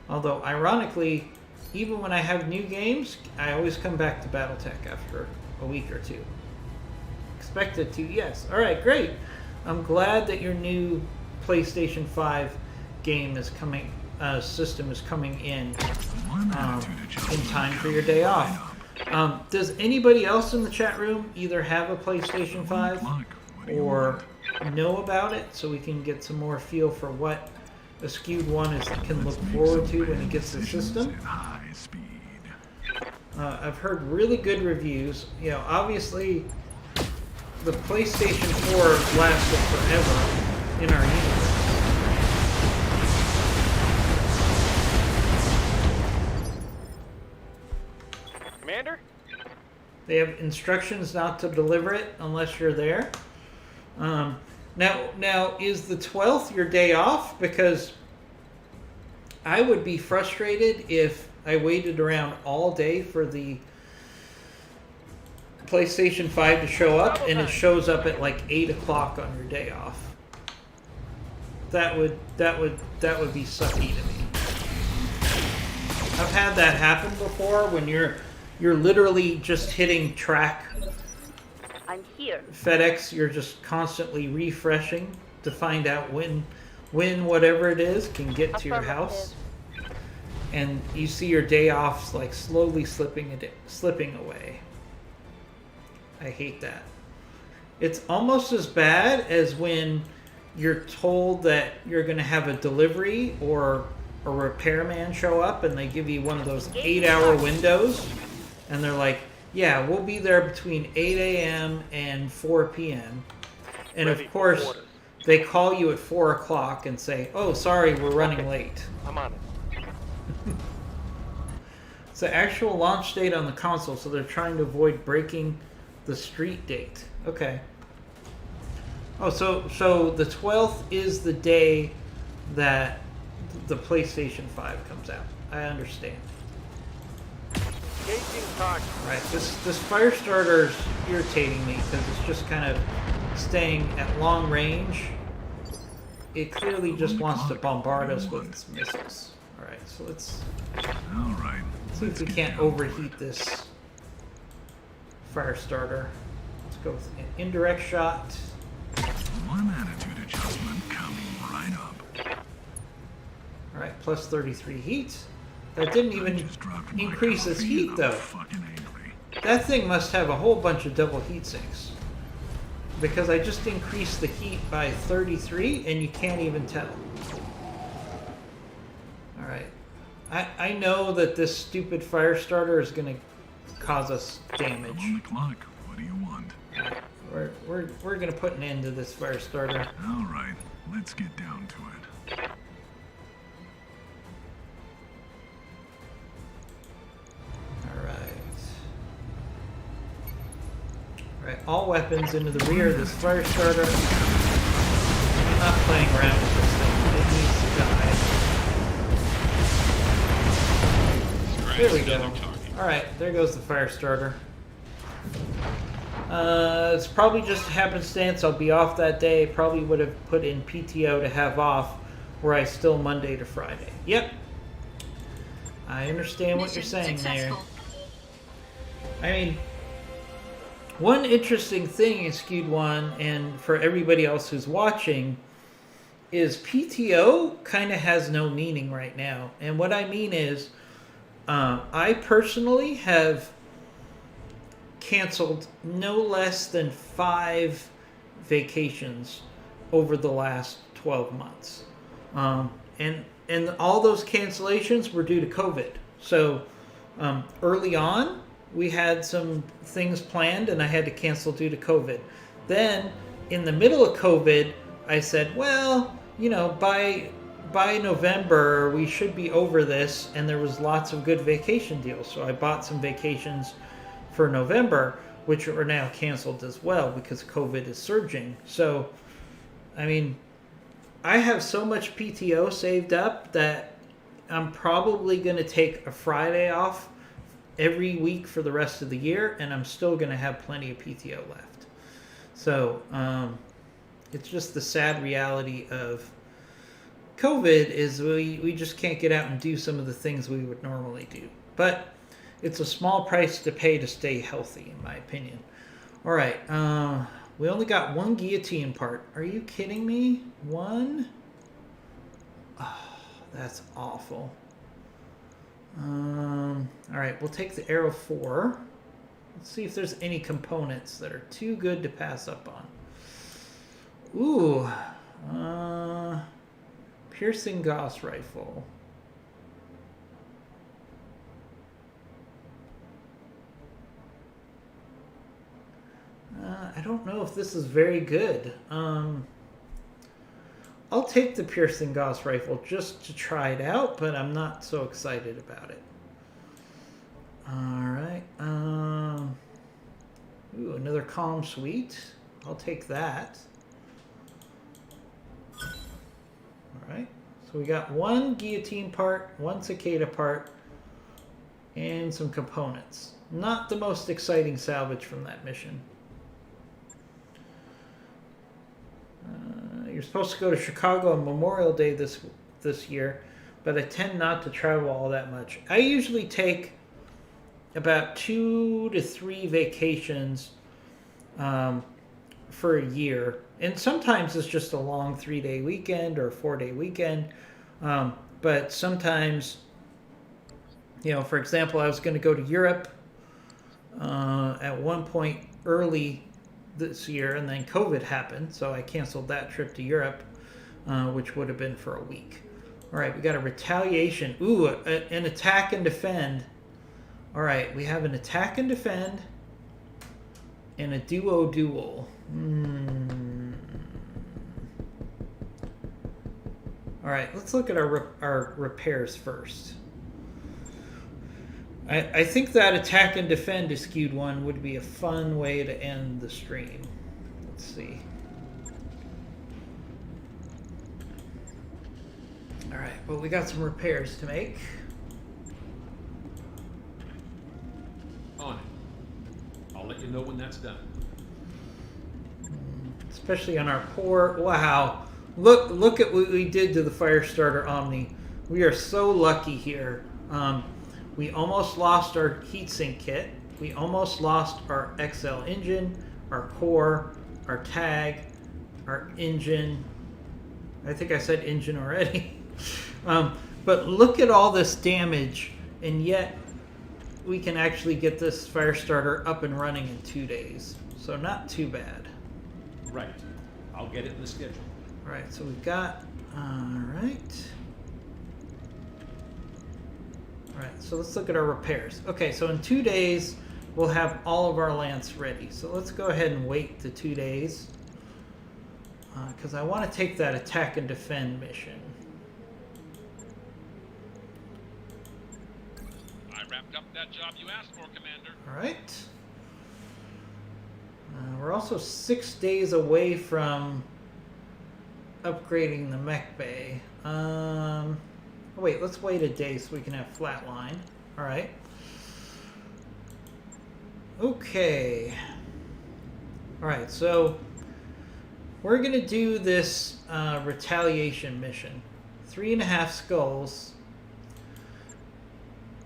[SPEAKER 1] Although, ironically, even when I have new games, I always come back to Battletech after a week or two. Expected to, yes. Alright, great. I'm glad that your new PlayStation 5 game is coming, system is coming in time for your day off. Does anybody else in the chat room either have a PlayStation 5 or know about it, so we can get some more feel for what a Skewed One can look forward to when he gets the system? I've heard really good reviews. You know, obviously, the PlayStation 4 lasted forever in our universe.
[SPEAKER 4] Commander?
[SPEAKER 1] They have instructions not to deliver it unless you're there. Now, is the 12th your day off? Because I would be frustrated if I waited around all day for the PlayStation 5 to show up and it shows up at like 8 o'clock on your day off. That would be sucky to me. I've had that happen before when you're literally just hitting track.
[SPEAKER 5] I'm here.
[SPEAKER 1] FedEx, you're just constantly refreshing to find out when when whatever it is can get to your house, and you see your day off like slowly slipping away. I hate that. It's almost as bad as when you're told that you're going to have a delivery or a repairman show up and they give you one of those 8-hour windows and they're like, yeah, we'll be there between 8 a.m. and 4 p.m. And of course, they call you at 4 o'clock and say, oh, sorry, we're running late.
[SPEAKER 4] I'm on it.
[SPEAKER 1] It's the actual launch date on the console, so they're trying to avoid breaking the street date. Okay. Oh, so the 12th is the day that the PlayStation 5 comes out. I understand.
[SPEAKER 4] Engaging target.
[SPEAKER 1] Right, this fire starter is irritating me because it's just kind of staying at long range. It clearly just wants to bombard us with its missiles. Alright, so let's
[SPEAKER 3] Alright,
[SPEAKER 1] see if we can't overheat this fire starter. Let's go with an indirect shot.
[SPEAKER 3] one attitude adjustment coming right up.
[SPEAKER 1] Alright, plus 33 heat. That didn't even
[SPEAKER 3] Just dropped my
[SPEAKER 1] increase its
[SPEAKER 3] coffee
[SPEAKER 1] heat
[SPEAKER 3] and
[SPEAKER 1] though.
[SPEAKER 3] I'm fucking angry.
[SPEAKER 1] That thing must have a whole bunch of double heat sinks. Because I just increased the heat by 33 and you can't even tell. Alright. I know that this stupid fire starter is going to cause us damage.
[SPEAKER 3] On the clock. What do you want?
[SPEAKER 1] We're going to put an end to this fire starter.
[SPEAKER 3] Alright, let's get down to it.
[SPEAKER 1] Alright, all weapons into the rear of this fire starter. I'm not playing around with this thing. It needs to die. There we go. Alright, there goes the fire starter. It's probably just happenstance. I'll be off that day. Probably would have put in PTO to have off, where I still Monday to Friday. Yep. I understand what you're saying there. I mean, one interesting thing in Skewed One, and for everybody else who's watching, is PTO kind of has no meaning right now. And what I mean is, I personally have canceled no less than 5 vacations over the last 12 months. And all those cancellations were due to COVID. So early on, we had some things planned and I had to cancel due to COVID. Then, in the middle of COVID, I said, well, you know, by November, we should be over this, and there was lots of good vacation deals. So I bought some vacations for November, which are now canceled as well because COVID is surging. So, I mean, I have so much PTO saved up that I'm probably going to take a Friday off every week for the rest of the year, and I'm still going to have plenty of PTO left. So, it's just the sad reality of COVID is we just can't get out and do some of the things we would normally do. But it's a small price to pay to stay healthy, in my opinion. All right, we only got 1 guillotine part. Are you kidding me? 1? Oh, that's awful. All right, we'll take the Arrow 4. Let's see if there's any components that are too good to pass up on. Ooh, piercing Gauss rifle. I don't know if this is very good. I'll take the piercing Gauss rifle just to try it out, but I'm not so excited about it. Alright. Ooh, another Calm Suite. I'll take that. Alright. So we got 1 guillotine part, 1 cicada part, and some components. Not the most exciting salvage from that mission. You're supposed to go to Chicago on Memorial Day this year, but I tend not to travel all that much. I usually take about 2 to 3 vacations for a year, and sometimes it's just a long 3-day weekend or a 4-day weekend. But sometimes, for example, I was going to go to Europe at one point early this year, and then COVID happened, so I canceled that trip to Europe, which would have been for a week. All right, we got a retaliation. Ooh, an attack and defend. All right, we have an attack and defend and a duo duel. All right, let's look at our repairs first. I think that attack and defend to skewed one would be a fun way to end the stream. Let's see. All right, well, we got some repairs to make.
[SPEAKER 7] On it. I'll let you know when that's done.
[SPEAKER 1] Especially on our poor... Wow. Look at what we did to the Firestarter Omni. We are so lucky here. We almost lost our heatsink kit. We almost lost our XL engine, our core, our tag, our engine. I think I said engine already. But look at all this damage, and yet we can actually get this Firestarter up and running in 2 days. So not too bad.
[SPEAKER 7] Right. I'll get it in the schedule.
[SPEAKER 1] All right, so we've got... All right. All right, so let's look at our repairs. Okay, so in 2 days, we'll have all of our lance ready. So let's go ahead and wait the 2 days, because I want to take that attack and defend mission.
[SPEAKER 6] I wrapped up that job you asked for, Commander.
[SPEAKER 1] All right. We're also 6 days away from upgrading the mech bay. Wait, let's wait a day so we can have flatline. All right. Okay. All right, so we're going to do this retaliation mission. 3.5 skulls.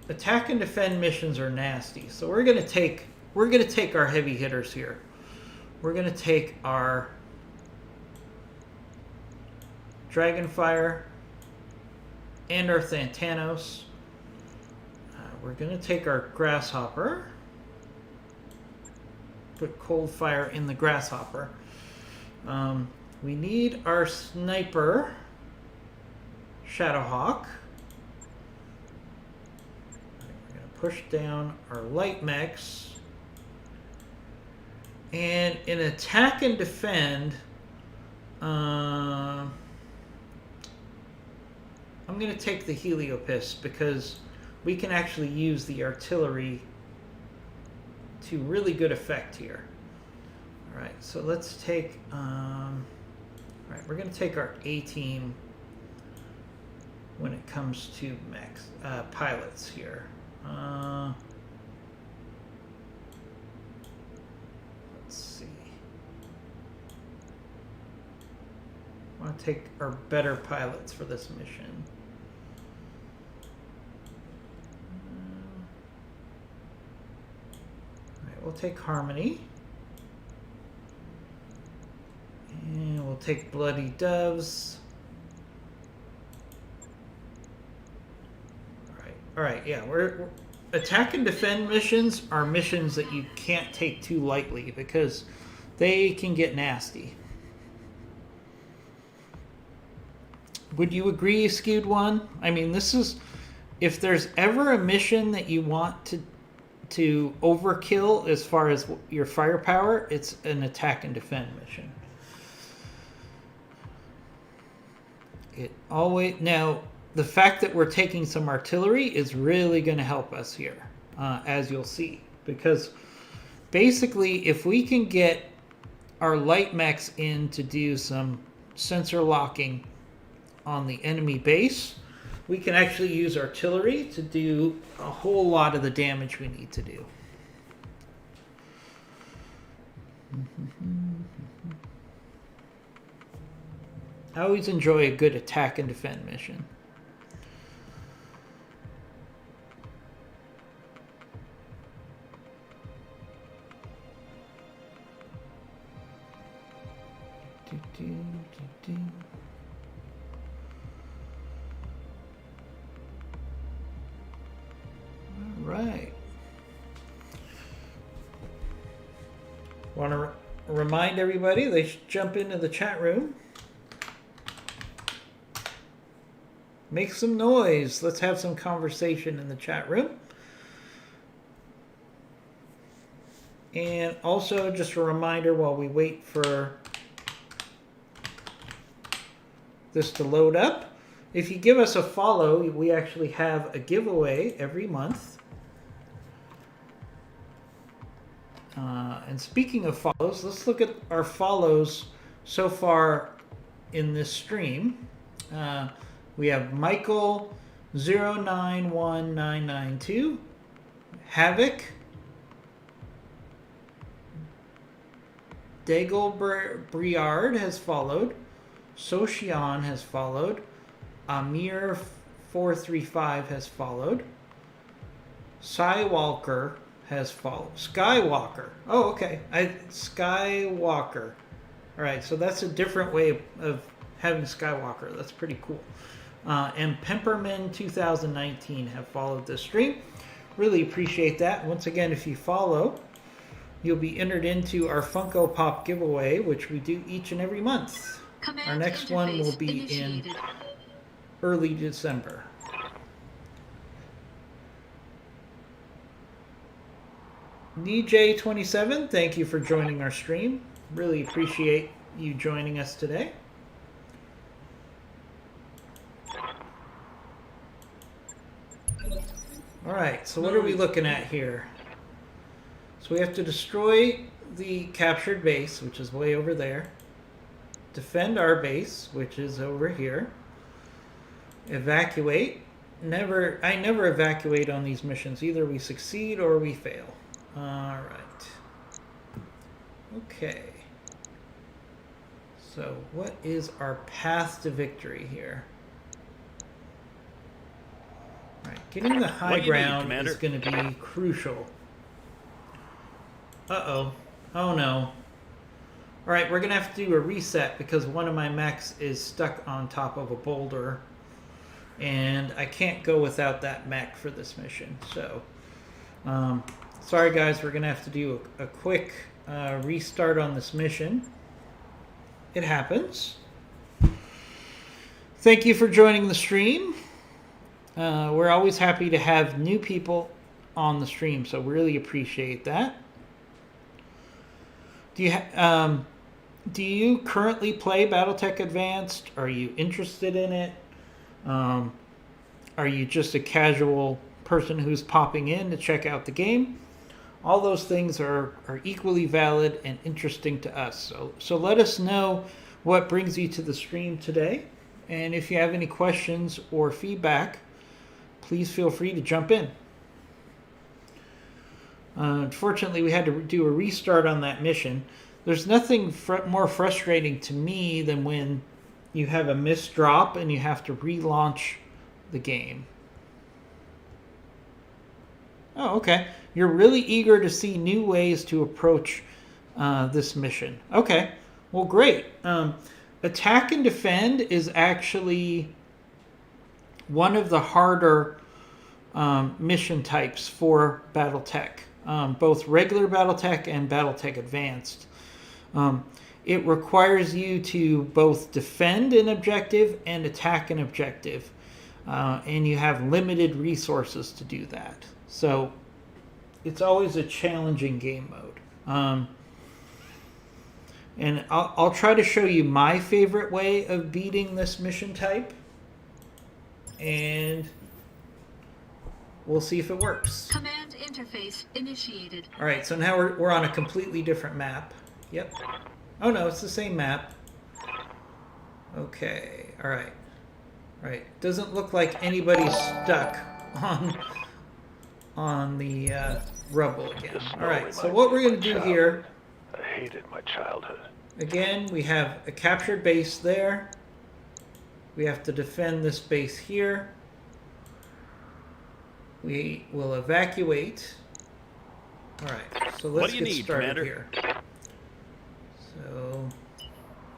[SPEAKER 1] Attack and defend missions are nasty, so we're going to take our heavy hitters here. We're going to take our Dragonfire and our Thantanos. We're going to take our Grasshopper. Put Cold Fire in the Grasshopper. We need our Sniper, Shadowhawk. We're going to push down our Light Mechs. And in attack and defend, I'm going to take the Heliopist because we can actually use the artillery to really good effect here. All right, so let's take... all right, we're going to take our A-team when it comes to mechs, pilots here. Let's see. I want to take our better pilots for this mission. Alright, we'll take Harmony. And we'll take Bloody Doves. Alright, yeah, we're attack and defend missions are missions that you can't take too lightly because they can get nasty. Would you agree, Skewed One? I mean, this is... If there's ever a mission that you want to overkill as far as your firepower, it's an attack and defend mission. It always... Now, the fact that we're taking some artillery is really going to help us here, as you'll see. Because basically, if we can get our light mechs in to do some sensor locking on the enemy base, we can actually use artillery to do a whole lot of the damage we need to do. I always enjoy a good attack and defend mission. All right. Want to remind everybody they should jump into the chat room. Make some noise. Let's have some conversation in the chat room. And also just a reminder while we wait for this to load up. If you give us a follow, we actually have a giveaway every month. And speaking of follows, let's look at our follows so far in this stream. We have Michael 091992, Havoc, Daigle Briard has followed, Socian has followed, Amir 435 has followed, Skywalker has followed. Skywalker. Oh, okay. Skywalker. All right, so that's a different way of having Skywalker. That's pretty cool. And Pemperman 2019 have followed this stream. Really appreciate that. Once again, if you follow, you'll be entered into our Funko Pop giveaway, which we do each and every month. Our next one will be in early December. DJ27, thank you for joining our stream. Really appreciate you joining us today. All right, so what are we looking at here? So we have to destroy the captured base, which is way over there. Defend our base, which is over here. Evacuate. I never evacuate on these missions. Either we succeed or we fail. All right. Okay. So what is our path to victory here? All right, getting the high ground is going to be crucial. Uh-oh. Oh no. All right, we're going to have to do a reset because one of my mechs is stuck on top of a boulder. And I can't go without that mech for this mission. So, sorry guys, we're going to have to do a quick restart on this mission. It happens. Thank you for joining the stream. We're always happy to have new people on the stream, so really appreciate that. Do you currently play Battletech Advanced? Are you interested in it? Are you just a casual person who's popping in to check out the game? All those things are equally valid and interesting to us. So let us know what brings you to the stream today. And if you have any questions or feedback, please feel free to jump in. Unfortunately, we had to do a restart on that mission. There's nothing more frustrating to me than when you have a missed drop and you have to relaunch the game. Oh, okay. You're really eager to see new ways to approach this mission. Okay. Well, great. Attack and defend is actually one of the harder mission types for Battletech. Both regular Battletech and Battletech Advanced. It requires you to both defend an objective and attack an objective. And you have limited resources to do that. So it's always a challenging game mode. And I'll try to show you my favorite way of beating this mission type. And we'll see if it works.
[SPEAKER 8] Command interface initiated.
[SPEAKER 1] All right, so now we're on a completely different map. Yep. Oh no, it's the same map. Okay, all right. All right, doesn't look like anybody's stuck on the rubble again. All right, so what we're going to do here...
[SPEAKER 9] I hated my childhood.
[SPEAKER 1] Again, we have a captured base there. We have to defend this base here. We will evacuate. All right, so let's get started here. So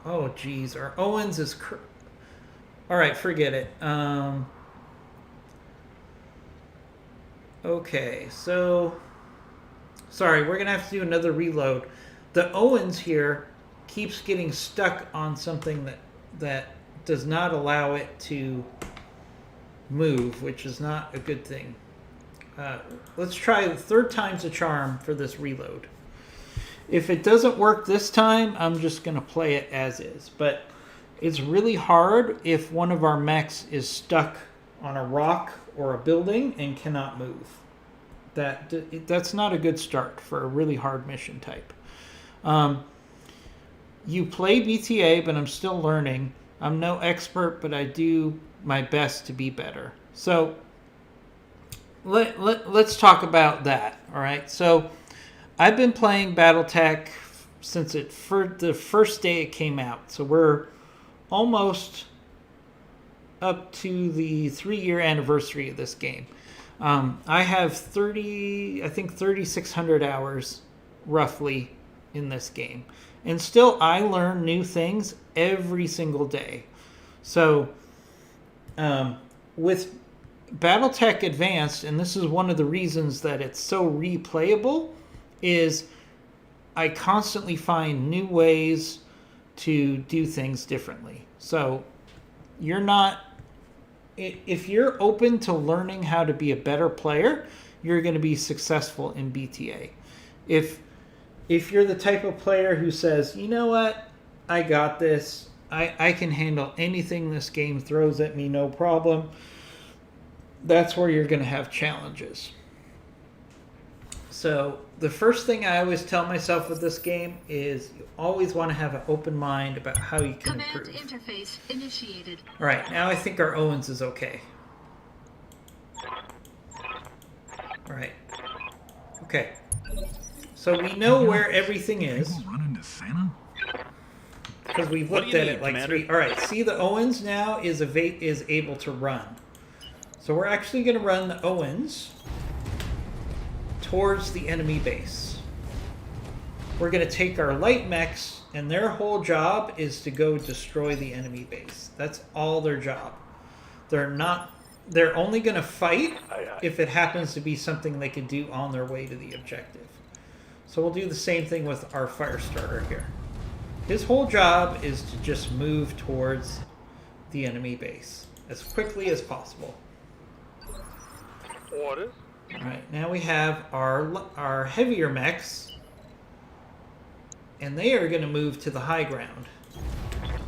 [SPEAKER 1] Oh, geez. Our Owens is... All right, forget it. Okay, so... Sorry, we're going to have to do another reload. The Owens here keeps getting stuck on something that does not allow it to move, which is not a good thing. Let's try the third time's a charm for this reload. If it doesn't work this time, I'm just going to play it as is. But it's really hard if one of our mechs is stuck on a rock or a building and cannot move. That's not a good start for a really hard mission type. You play BTA, but I'm still learning. I'm no expert, but I do my best to be better. So let's talk about that. All right. So I've been playing Battletech since the first day it came out. So we're almost up to the 3-year anniversary of this game. I have 3,600 hours roughly in this game. And still I learn new things every single day. So with Battletech Advanced, and this is one of the reasons that it's so replayable, is I constantly find new ways to do things differently. So if you're open to learning how to be a better player, you're going to be successful in BTA. If you're the type of player who says, you know what, I got this, I can handle anything this game throws at me, no problem, that's where you're going to have challenges. So the first thing I always tell myself with this game is you always want to have an open mind about how you can improve.
[SPEAKER 8] Command interface initiated.
[SPEAKER 1] All right, now I think our Owens is okay. All right. Okay. So we know where everything is
[SPEAKER 3] People run into Santa?
[SPEAKER 1] because we've
[SPEAKER 2] What do
[SPEAKER 1] looked
[SPEAKER 2] you
[SPEAKER 1] at
[SPEAKER 2] need,
[SPEAKER 1] it like
[SPEAKER 2] Commander?
[SPEAKER 1] 3. All right. See, the Owens now is able to run. So we're actually going to run the Owens towards the enemy base. We're going to take our light mechs, and their whole job is to go destroy the enemy base. That's all their job. They're only going to fight if it happens to be something they could do on their way to the objective. So we'll do the same thing with our fire starter here. His whole job is to just move towards the enemy base as quickly as possible.
[SPEAKER 9] Orders?
[SPEAKER 1] Alright, now we have our heavier mechs, and they are going to move to the high ground.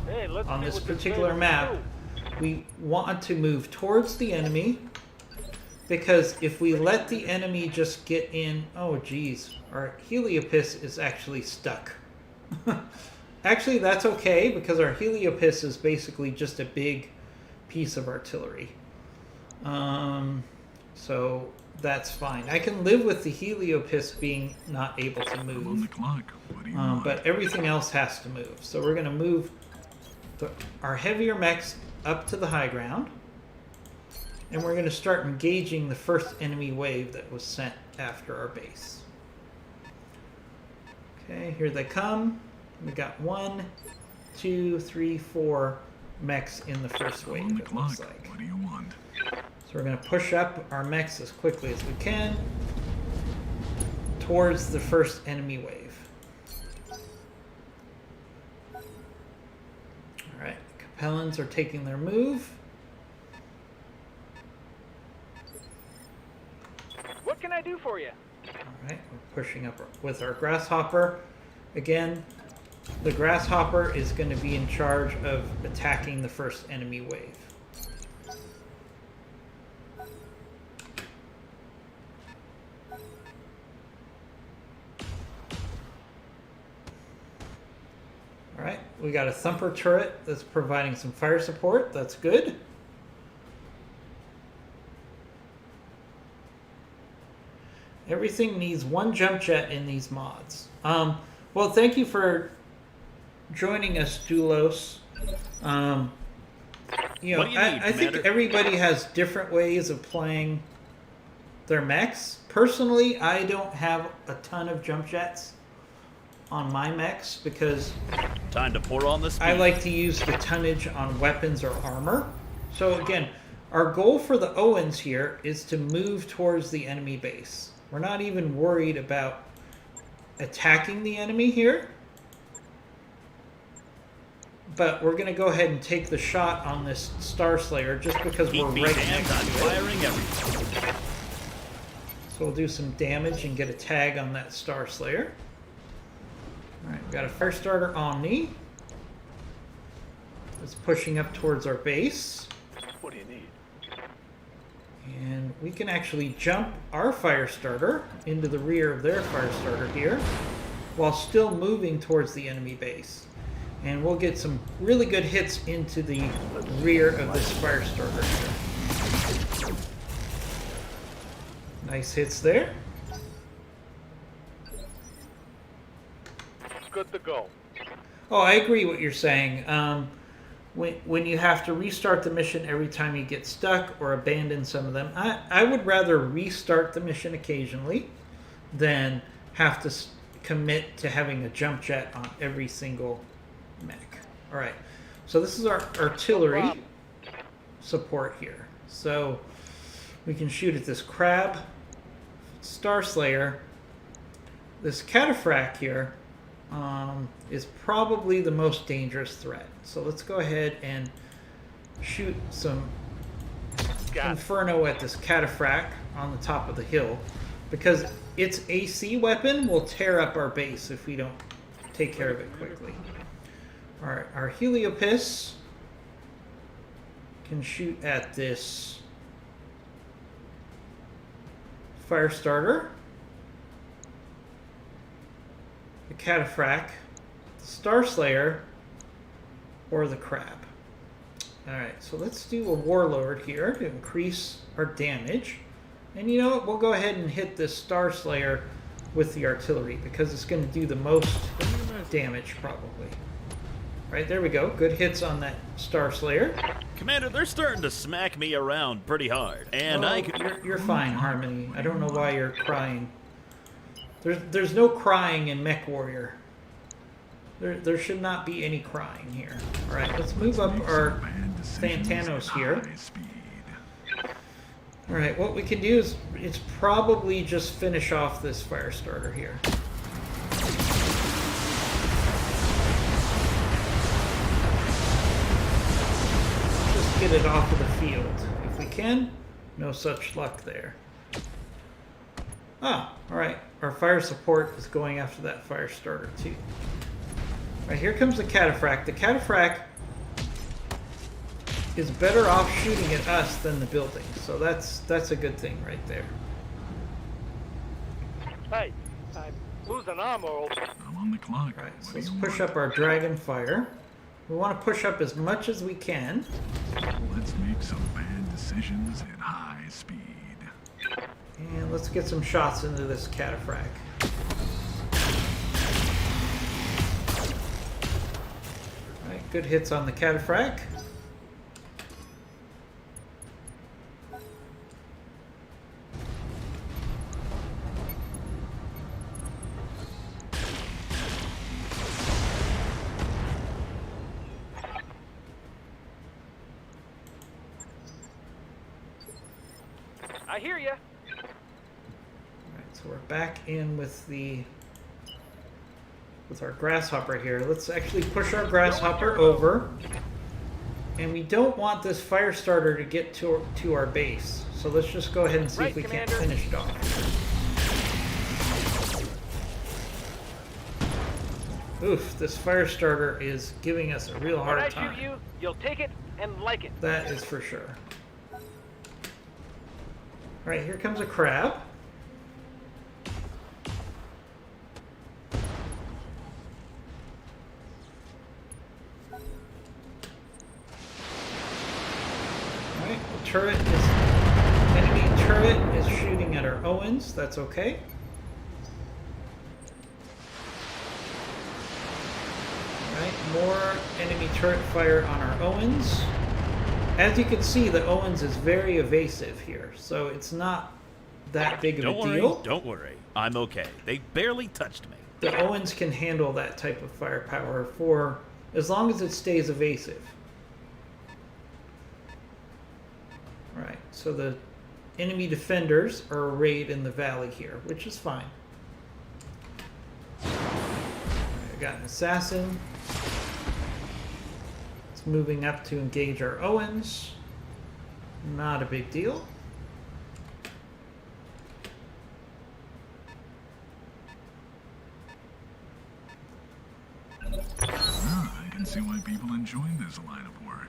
[SPEAKER 9] Hey, let's
[SPEAKER 1] On
[SPEAKER 9] see
[SPEAKER 1] this
[SPEAKER 9] what
[SPEAKER 1] particular
[SPEAKER 9] Santa
[SPEAKER 1] map,
[SPEAKER 9] can
[SPEAKER 1] we want to move towards the enemy, because if we let the enemy just get in... Oh, geez. Our Heliopis is actually stuck. Actually, that's okay, because our Heliopis is basically just a big piece of artillery. So that's fine. I can live with the Heliopis being not able to
[SPEAKER 3] I'm on the
[SPEAKER 1] move.
[SPEAKER 3] clock. What do you want?
[SPEAKER 1] But everything else has to move. So we're going to move our heavier mechs up to the high ground. And we're going to start engaging the first enemy wave that was sent after our base. Okay, here they come. We got 1, 2, 3, 4 mechs in the first
[SPEAKER 3] I'm
[SPEAKER 1] wave,
[SPEAKER 3] on the
[SPEAKER 1] it
[SPEAKER 3] clock.
[SPEAKER 1] looks like.
[SPEAKER 3] What do you want?
[SPEAKER 1] So we're going to push up our mechs as quickly as we can towards the first enemy wave. Alright, Capellans are taking their move.
[SPEAKER 4] What can I do for you?
[SPEAKER 1] Alright, we're pushing up with our Grasshopper. Again, the Grasshopper is going to be in charge of attacking the first enemy wave. Alright, we got a Thumper turret that's providing some fire support. That's good. Everything needs 1 jump jet in these mods. Well, thank you for joining us, Doulos.
[SPEAKER 2] What do you need,
[SPEAKER 1] I think
[SPEAKER 2] Commander?
[SPEAKER 1] everybody has different ways of playing their mechs. Personally, I don't have a ton of jump jets. on my mechs because
[SPEAKER 2] Time to pour on the speed.
[SPEAKER 1] I like to use the tonnage on weapons or armor. So again, our goal for the Owens here is to move towards the enemy base. We're not even worried about attacking the enemy here. But we're going to go ahead and take the shot on this Star Slayer just because we're right next to it.
[SPEAKER 2] Firing everything.
[SPEAKER 1] So we'll do some damage and get a tag on that Star Slayer. Alright, we've got a Firestarter Omni. It's pushing up towards our base.
[SPEAKER 9] What do you need?
[SPEAKER 1] And we can actually jump our Firestarter into the rear of their Firestarter here while still moving towards the enemy base. And we'll get some really good hits into the rear of this Firestarter here. Nice hits there.
[SPEAKER 9] Good to go.
[SPEAKER 1] Oh, I agree what you're saying. When you have to restart the mission every time you get stuck or abandon some of them, I would rather restart the mission occasionally than have to commit to having a jump jet on every single mech. Alright, so this is our artillery support here. So we can shoot at this Crab, Star Slayer. This Cataphract here is probably the most dangerous threat. So let's go ahead and shoot some Inferno at this Cataphract on the top of the hill, because its AC weapon will tear up our base if we don't take care of it quickly. Alright, our Heliopis can shoot at this Firestarter, the Cataphract, the Star Slayer, or the Crab. Alright, so let's do a Warlord here to increase our damage. And you know what? We'll go ahead and hit this Star Slayer with the artillery because it's going to do the most damage probably. Right, there we go. Good hits on that Star Slayer.
[SPEAKER 2] Commander, they're starting to smack me around pretty hard. And
[SPEAKER 1] You're fine, Harmony. I don't know why you're crying. There's no crying in Mech Warrior. There should not be any crying here. Alright, let's move up our Thantanos here. Alright, what we can do is it's probably just finish off this Firestarter here. Just get it off of the field. If we can, no such luck there. Ah, alright. Our fire support is going after that Firestarter too. Alright, here comes the Cataphract. The Cataphract is better off shooting at us than the building, so that's a good thing right there.
[SPEAKER 9] Hey, I'm losing ammo.
[SPEAKER 3] I'm on the clock.
[SPEAKER 1] Alright, so let's push up our Dragon Fire. We want to push up as much as we can.
[SPEAKER 3] Let's make some bad decisions at high speed.
[SPEAKER 1] And let's get some shots into this Cataphract. Alright, good hits on the Cataphract.
[SPEAKER 4] I hear ya.
[SPEAKER 1] So we're back in with our Grasshopper here. Let's actually push our Grasshopper over. And we don't want this Firestarter to get to our base. So let's just go ahead and see if we can't finish it off. Oof, this Firestarter is giving us a real hard time.
[SPEAKER 4] When I shoot you, you'll take it and like it.
[SPEAKER 1] That is for sure. Alright, here comes a Crab. Alright, the enemy turret is shooting at our Owens. That's okay. Alright, more enemy turret fire on our Owens. As you can see, the Owens is very evasive here, so it's not that big of a deal.
[SPEAKER 2] Don't worry. I'm okay. They barely touched me.
[SPEAKER 1] the Owens can handle that type of firepower for as long as it stays evasive. Right, so the enemy defenders are arrayed in the valley here, which is fine. I got an assassin. It's moving up to engage our Owens. Not a big deal.
[SPEAKER 3] I can see why people enjoy this line of work.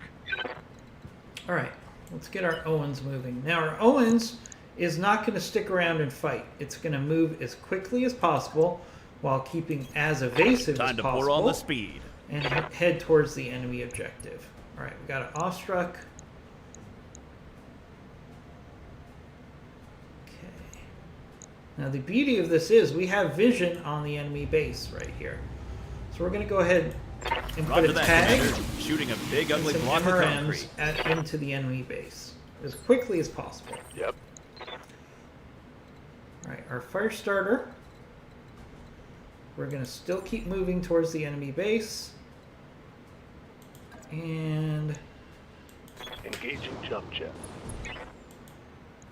[SPEAKER 1] Alright, let's get our Owens moving. Now our Owens is not going to stick around and fight. It's going to move as quickly as possible while keeping as evasive
[SPEAKER 2] Time
[SPEAKER 1] as
[SPEAKER 2] to
[SPEAKER 1] possible.
[SPEAKER 2] pour on the speed.
[SPEAKER 1] And head towards the enemy objective. Alright, we got an awestruck. Okay. Now the beauty of this is we have vision on the enemy base right here. So we're going to go ahead and put
[SPEAKER 2] Roger
[SPEAKER 1] a
[SPEAKER 2] that,
[SPEAKER 1] tag
[SPEAKER 2] Commander. Shooting a big
[SPEAKER 1] and
[SPEAKER 2] ugly
[SPEAKER 1] some
[SPEAKER 2] block of
[SPEAKER 1] MRMs
[SPEAKER 2] concrete.
[SPEAKER 1] into the enemy base as quickly as possible.
[SPEAKER 9] Yep.
[SPEAKER 1] Alright, our fire starter. We're going to still keep moving towards the enemy base. And
[SPEAKER 9] Engaging jump jet.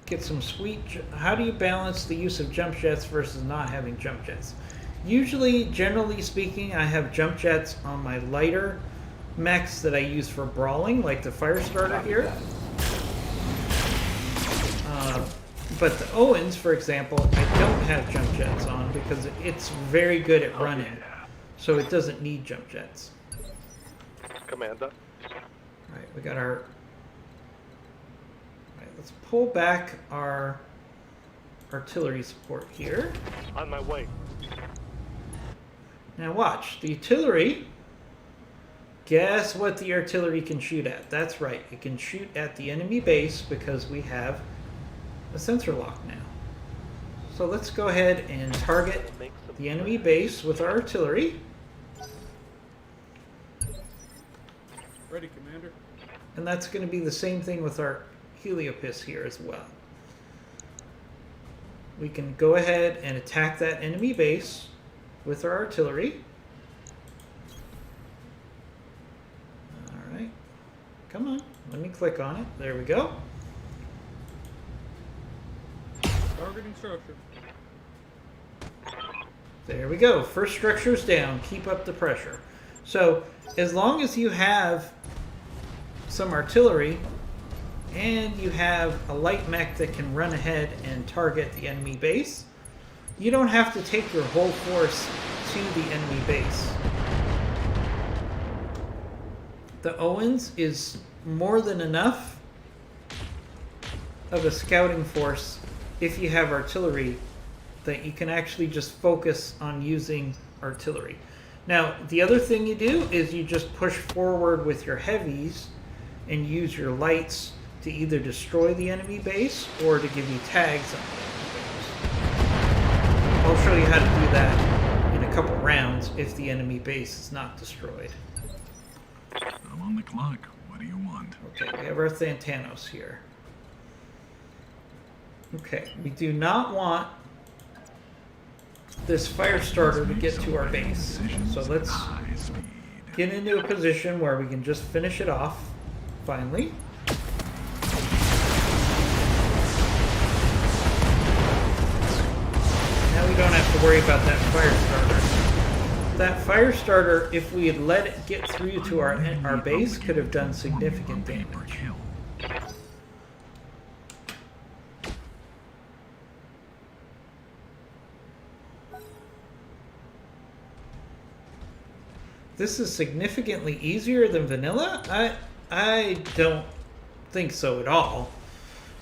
[SPEAKER 1] get some sweet... How do you balance the use of jump jets versus not having jump jets? Usually, generally speaking, I have jump jets on my lighter mechs that I use for brawling, like the fire starter here. But the Owens, for example, I don't have jump jets on because it's very good at running. So it doesn't need jump jets.
[SPEAKER 9] Commander.
[SPEAKER 1] Alright, we got our... Alright, let's pull back our artillery support here.
[SPEAKER 9] On my way.
[SPEAKER 1] Now watch, the artillery... Guess what the artillery can shoot at? That's right, it can shoot at the enemy base because we have a sensor lock now. So let's go ahead and target the enemy base with our artillery.
[SPEAKER 7] Ready, Commander.
[SPEAKER 1] And that's going to be the same thing with our Heliopis here as well. We can go ahead and attack that enemy base with our artillery. Alright. Come on. Let me click on it. There we go.
[SPEAKER 7] Targeting structure.
[SPEAKER 1] There we go. First structure's down. Keep up the pressure. So, as long as you have some artillery and you have a light mech that can run ahead and target the enemy base, you don't have to take your whole force to the enemy base. The Owens is more than enough of a scouting force if you have artillery that you can actually just focus on using artillery. Now, the other thing you do is you just push forward with your heavies and use your lights to either destroy the enemy base or to give you tags on the enemy base. I'll show you how to do that in a couple rounds if the enemy base is not destroyed.
[SPEAKER 3] I'm on the clock. What do you want?
[SPEAKER 1] Okay, we have our Thantanos here. Okay, we do not want this fire starter to get to our base. So let's get into a position where we can just finish it off, finally. Now we don't have to worry about that fire starter. That fire starter, if we had let it get through to our base, could have done significant damage. This is significantly easier than vanilla? I don't think so at all.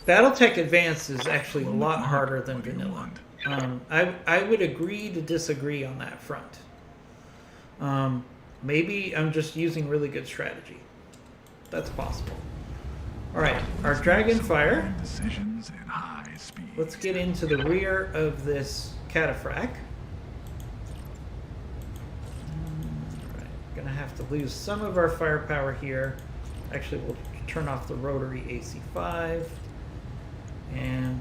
[SPEAKER 1] Battletech Advanced is actually a lot harder than vanilla. I would agree to disagree on that front. Maybe I'm just using really good strategy. That's possible. Alright, our Dragonfire. Let's get into the rear of this Cataphract. Gonna have to lose some of our firepower here. Actually, we'll turn off the rotary AC5. And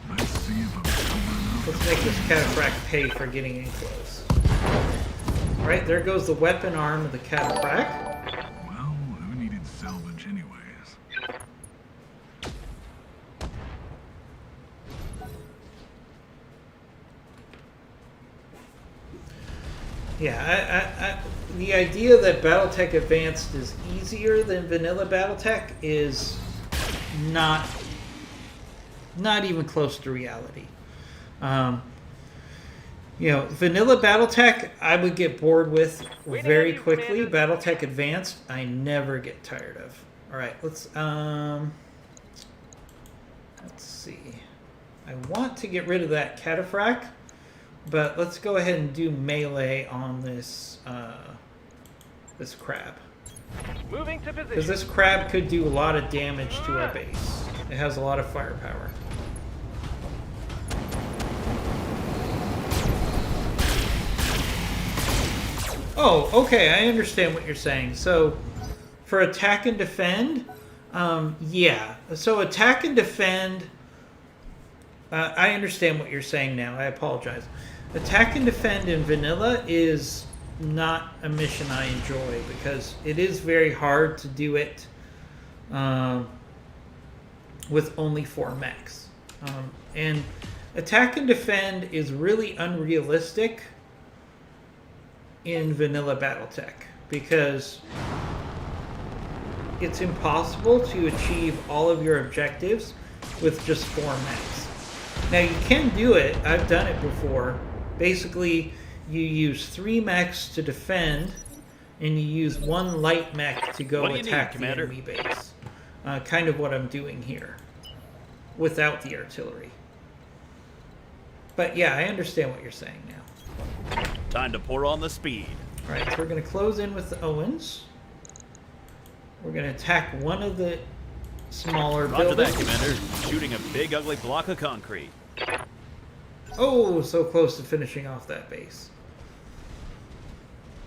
[SPEAKER 1] let's make this Cataphract pay for getting in close. Right, there goes the weapon arm of the cataphract.
[SPEAKER 3] Well, who needed salvage anyways?
[SPEAKER 1] Yeah, the idea that Battletech Advanced is easier than vanilla Battletech is not even close to reality. You know, vanilla Battletech I would get bored with very quickly. Battletech Advanced I never get tired of. All right, let's see. I want to get rid of that cataphract, but let's go ahead and do melee on this this crab.
[SPEAKER 4] Moving to
[SPEAKER 1] Because
[SPEAKER 4] position.
[SPEAKER 1] this crab could do a lot of damage to our base. It has a lot of firepower. Oh, okay, I understand what you're saying. So, for attack and defend, yeah. So attack and defend, I understand what you're saying now. I apologize. Attack and defend in vanilla is not a mission I enjoy because it is very hard to do it with only 4 mechs. And attack and defend is really unrealistic in vanilla Battletech because it's impossible to achieve all of your objectives with just 4 mechs. Now you can do it, I've done it before. Basically, you use 3 mechs to defend, and you use 1 light mech to go
[SPEAKER 2] What do you
[SPEAKER 1] attack
[SPEAKER 2] need,
[SPEAKER 1] the
[SPEAKER 2] Commander?
[SPEAKER 1] enemy base. Kind of what I'm doing here, without the artillery. But yeah, I understand what you're saying now.
[SPEAKER 2] Time to pour on the speed.
[SPEAKER 1] Alright, so we're going to close in with the Owens. We're going to attack one of the smaller
[SPEAKER 2] Roger
[SPEAKER 1] buildings.
[SPEAKER 2] that, Commander. Shooting a big, ugly block of concrete.
[SPEAKER 1] Oh, so close to finishing off that base.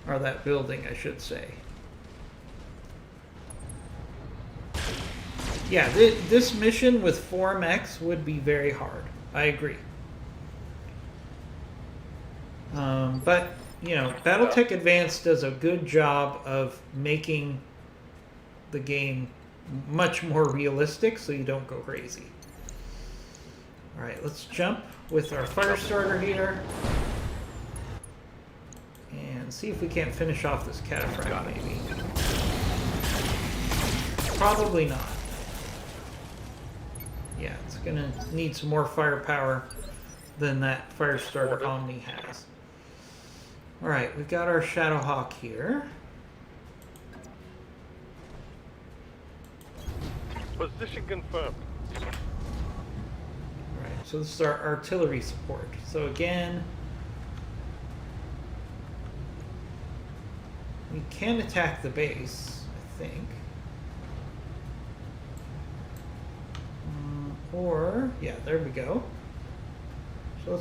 [SPEAKER 1] Or that building, I should say. Yeah, this mission with 4 mechs would be very hard. I agree. But, you know, Battletech Advanced does a good job of making the game much more realistic so you don't go crazy. Alright, let's jump with our fire starter here. And see if we can't finish off this cataphract, maybe. Probably not. Yeah, it's gonna need some more firepower than that fire starter Omni has. Alright, we've got our Shadowhawk here.
[SPEAKER 9] Position confirmed.
[SPEAKER 1] Alright, so this is our artillery support. So again, we can attack the base, I think. Or, yeah, there we go. So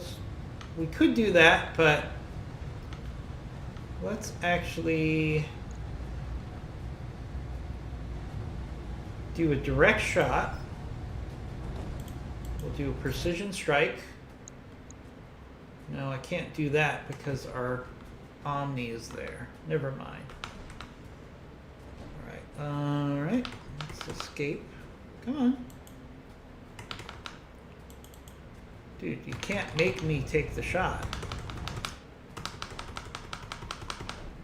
[SPEAKER 1] we could do that, but let's actually do a direct shot. We'll do a precision strike. No, I can't do that because our Omni is there. Never mind. Alright, let's escape. Come on. Dude, you can't make me take the shot.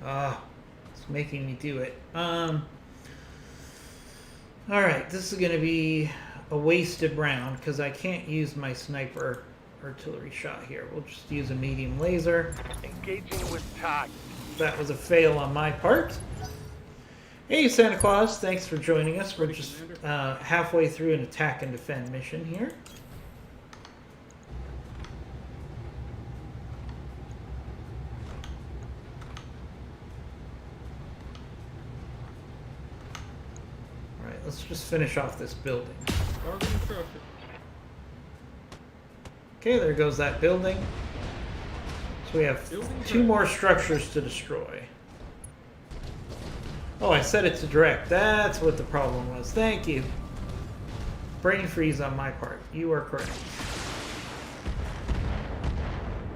[SPEAKER 1] It's making me do it. Alright, this is gonna be a wasted round because I can't use my sniper artillery shot here. We'll just use a medium laser.
[SPEAKER 9] Engaging with target.
[SPEAKER 1] That was a fail on my part. Hey Santa Claus, thanks for joining us. We're just halfway through an attack and defend mission here. Alright, let's just finish off this building.
[SPEAKER 7] Target instruction.
[SPEAKER 1] Okay, there goes that building. So we have 2 more structures to destroy. Oh, I set it to direct. That's what the problem was. Thank you. Brain freeze on my part. You are correct.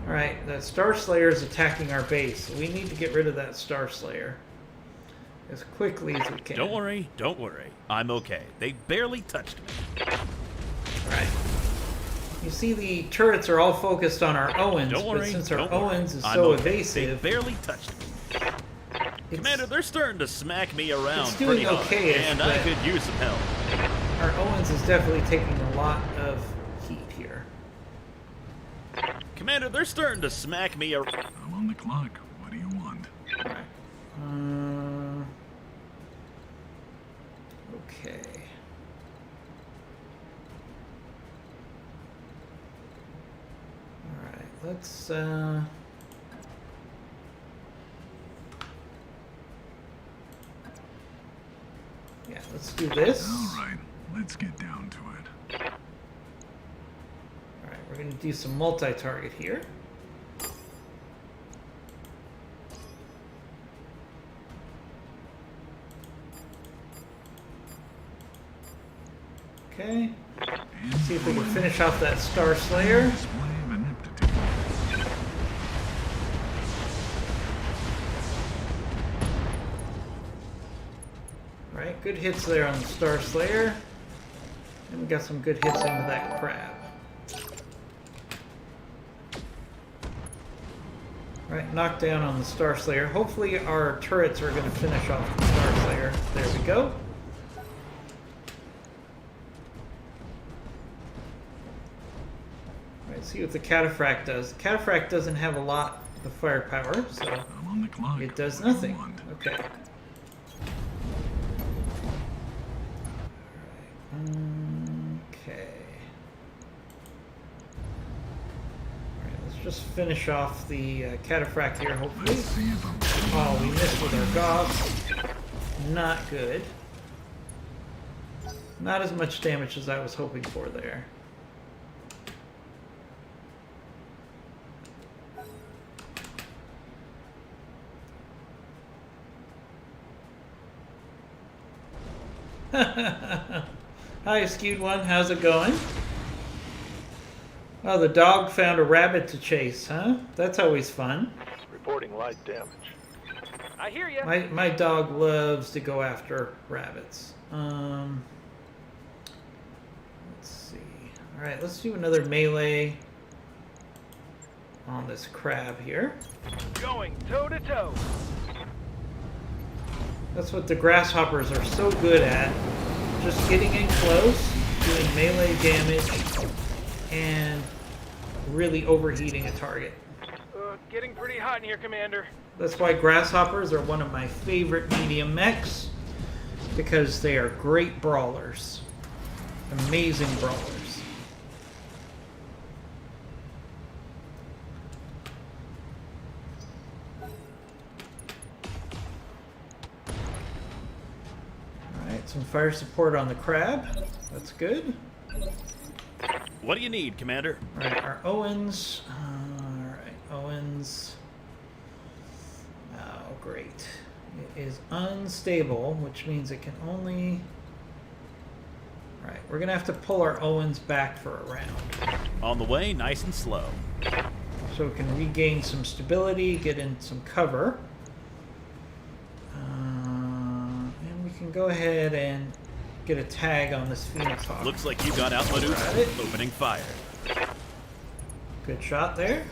[SPEAKER 1] Alright, that Star Slayer is attacking our base. So we need to get rid of that Star Slayer as quickly as we can.
[SPEAKER 2] Don't worry, don't worry. I'm okay. They barely touched me.
[SPEAKER 1] Right. You see, the turrets are all focused on our Owens,
[SPEAKER 2] Don't worry,
[SPEAKER 1] but since our
[SPEAKER 2] don't worry.
[SPEAKER 1] Owens is
[SPEAKER 2] I'm
[SPEAKER 1] so
[SPEAKER 2] okay.
[SPEAKER 1] evasive,
[SPEAKER 2] They barely touched me. Commander, they're starting to smack me around
[SPEAKER 1] It's doing
[SPEAKER 2] pretty hard,
[SPEAKER 1] okay-ish,
[SPEAKER 2] and I
[SPEAKER 1] but-
[SPEAKER 2] could use some help.
[SPEAKER 1] our Owens is definitely taking a lot of heat here.
[SPEAKER 2] Commander, they're starting to smack me around.
[SPEAKER 3] I'm on the clock. What do you want?
[SPEAKER 1] Alright. Okay. Alright, let's yeah, let's do this.
[SPEAKER 3] All right, let's get down to it.
[SPEAKER 1] Alright, we're gonna do some multi-target here. Okay.
[SPEAKER 3] And
[SPEAKER 1] See if we can finish off that Star Slayer.
[SPEAKER 3] display of ineptitude.
[SPEAKER 1] Right, good hits there on the Star Slayer. And we got some good hits into that crab. Right, knockdown on the Star Slayer. Hopefully our turrets are going to finish off the Star Slayer. There we go. Right, see what the Cataphract does. The Cataphract doesn't have a lot of firepower, so
[SPEAKER 3] I'm on the clock.
[SPEAKER 1] it does
[SPEAKER 3] What do you
[SPEAKER 1] nothing.
[SPEAKER 3] want?
[SPEAKER 1] Okay. Okay. Alright, let's just finish off the Cataphract here, hopefully.
[SPEAKER 3] Let's see if I'm
[SPEAKER 1] Oh, we missed with our Gauss. Not good. Not as much damage as I was hoping for there. Hi, Skewed One. How's it going? Oh, the dog found a rabbit to chase, huh? That's always fun.
[SPEAKER 9] Reporting light damage.
[SPEAKER 4] I hear ya.
[SPEAKER 1] My dog loves to go after rabbits. Let's see. All right, let's do another melee on this crab here.
[SPEAKER 4] Going toe to toe.
[SPEAKER 1] That's what the grasshoppers are so good at. Just getting in close, doing melee damage, and really overheating a target.
[SPEAKER 4] Getting pretty hot in here, Commander.
[SPEAKER 1] That's why grasshoppers are one of my favorite medium mechs, because they are great brawlers. Amazing brawlers. Alright, some fire support on the crab. That's good.
[SPEAKER 2] What do you need, Commander?
[SPEAKER 1] Alright, our Owens. Alright, Owens. Oh, great. It is unstable, which means it can only... Alright, we're gonna have to pull our Owens back for a round.
[SPEAKER 2] On the way, nice and slow.
[SPEAKER 1] So we can regain some stability, get in some cover. And we can go ahead and get a tag on this Phoenix Hawk.
[SPEAKER 2] Looks like you got outmaneuvered.
[SPEAKER 1] Got it.
[SPEAKER 2] Opening fire.
[SPEAKER 1] Good shot there.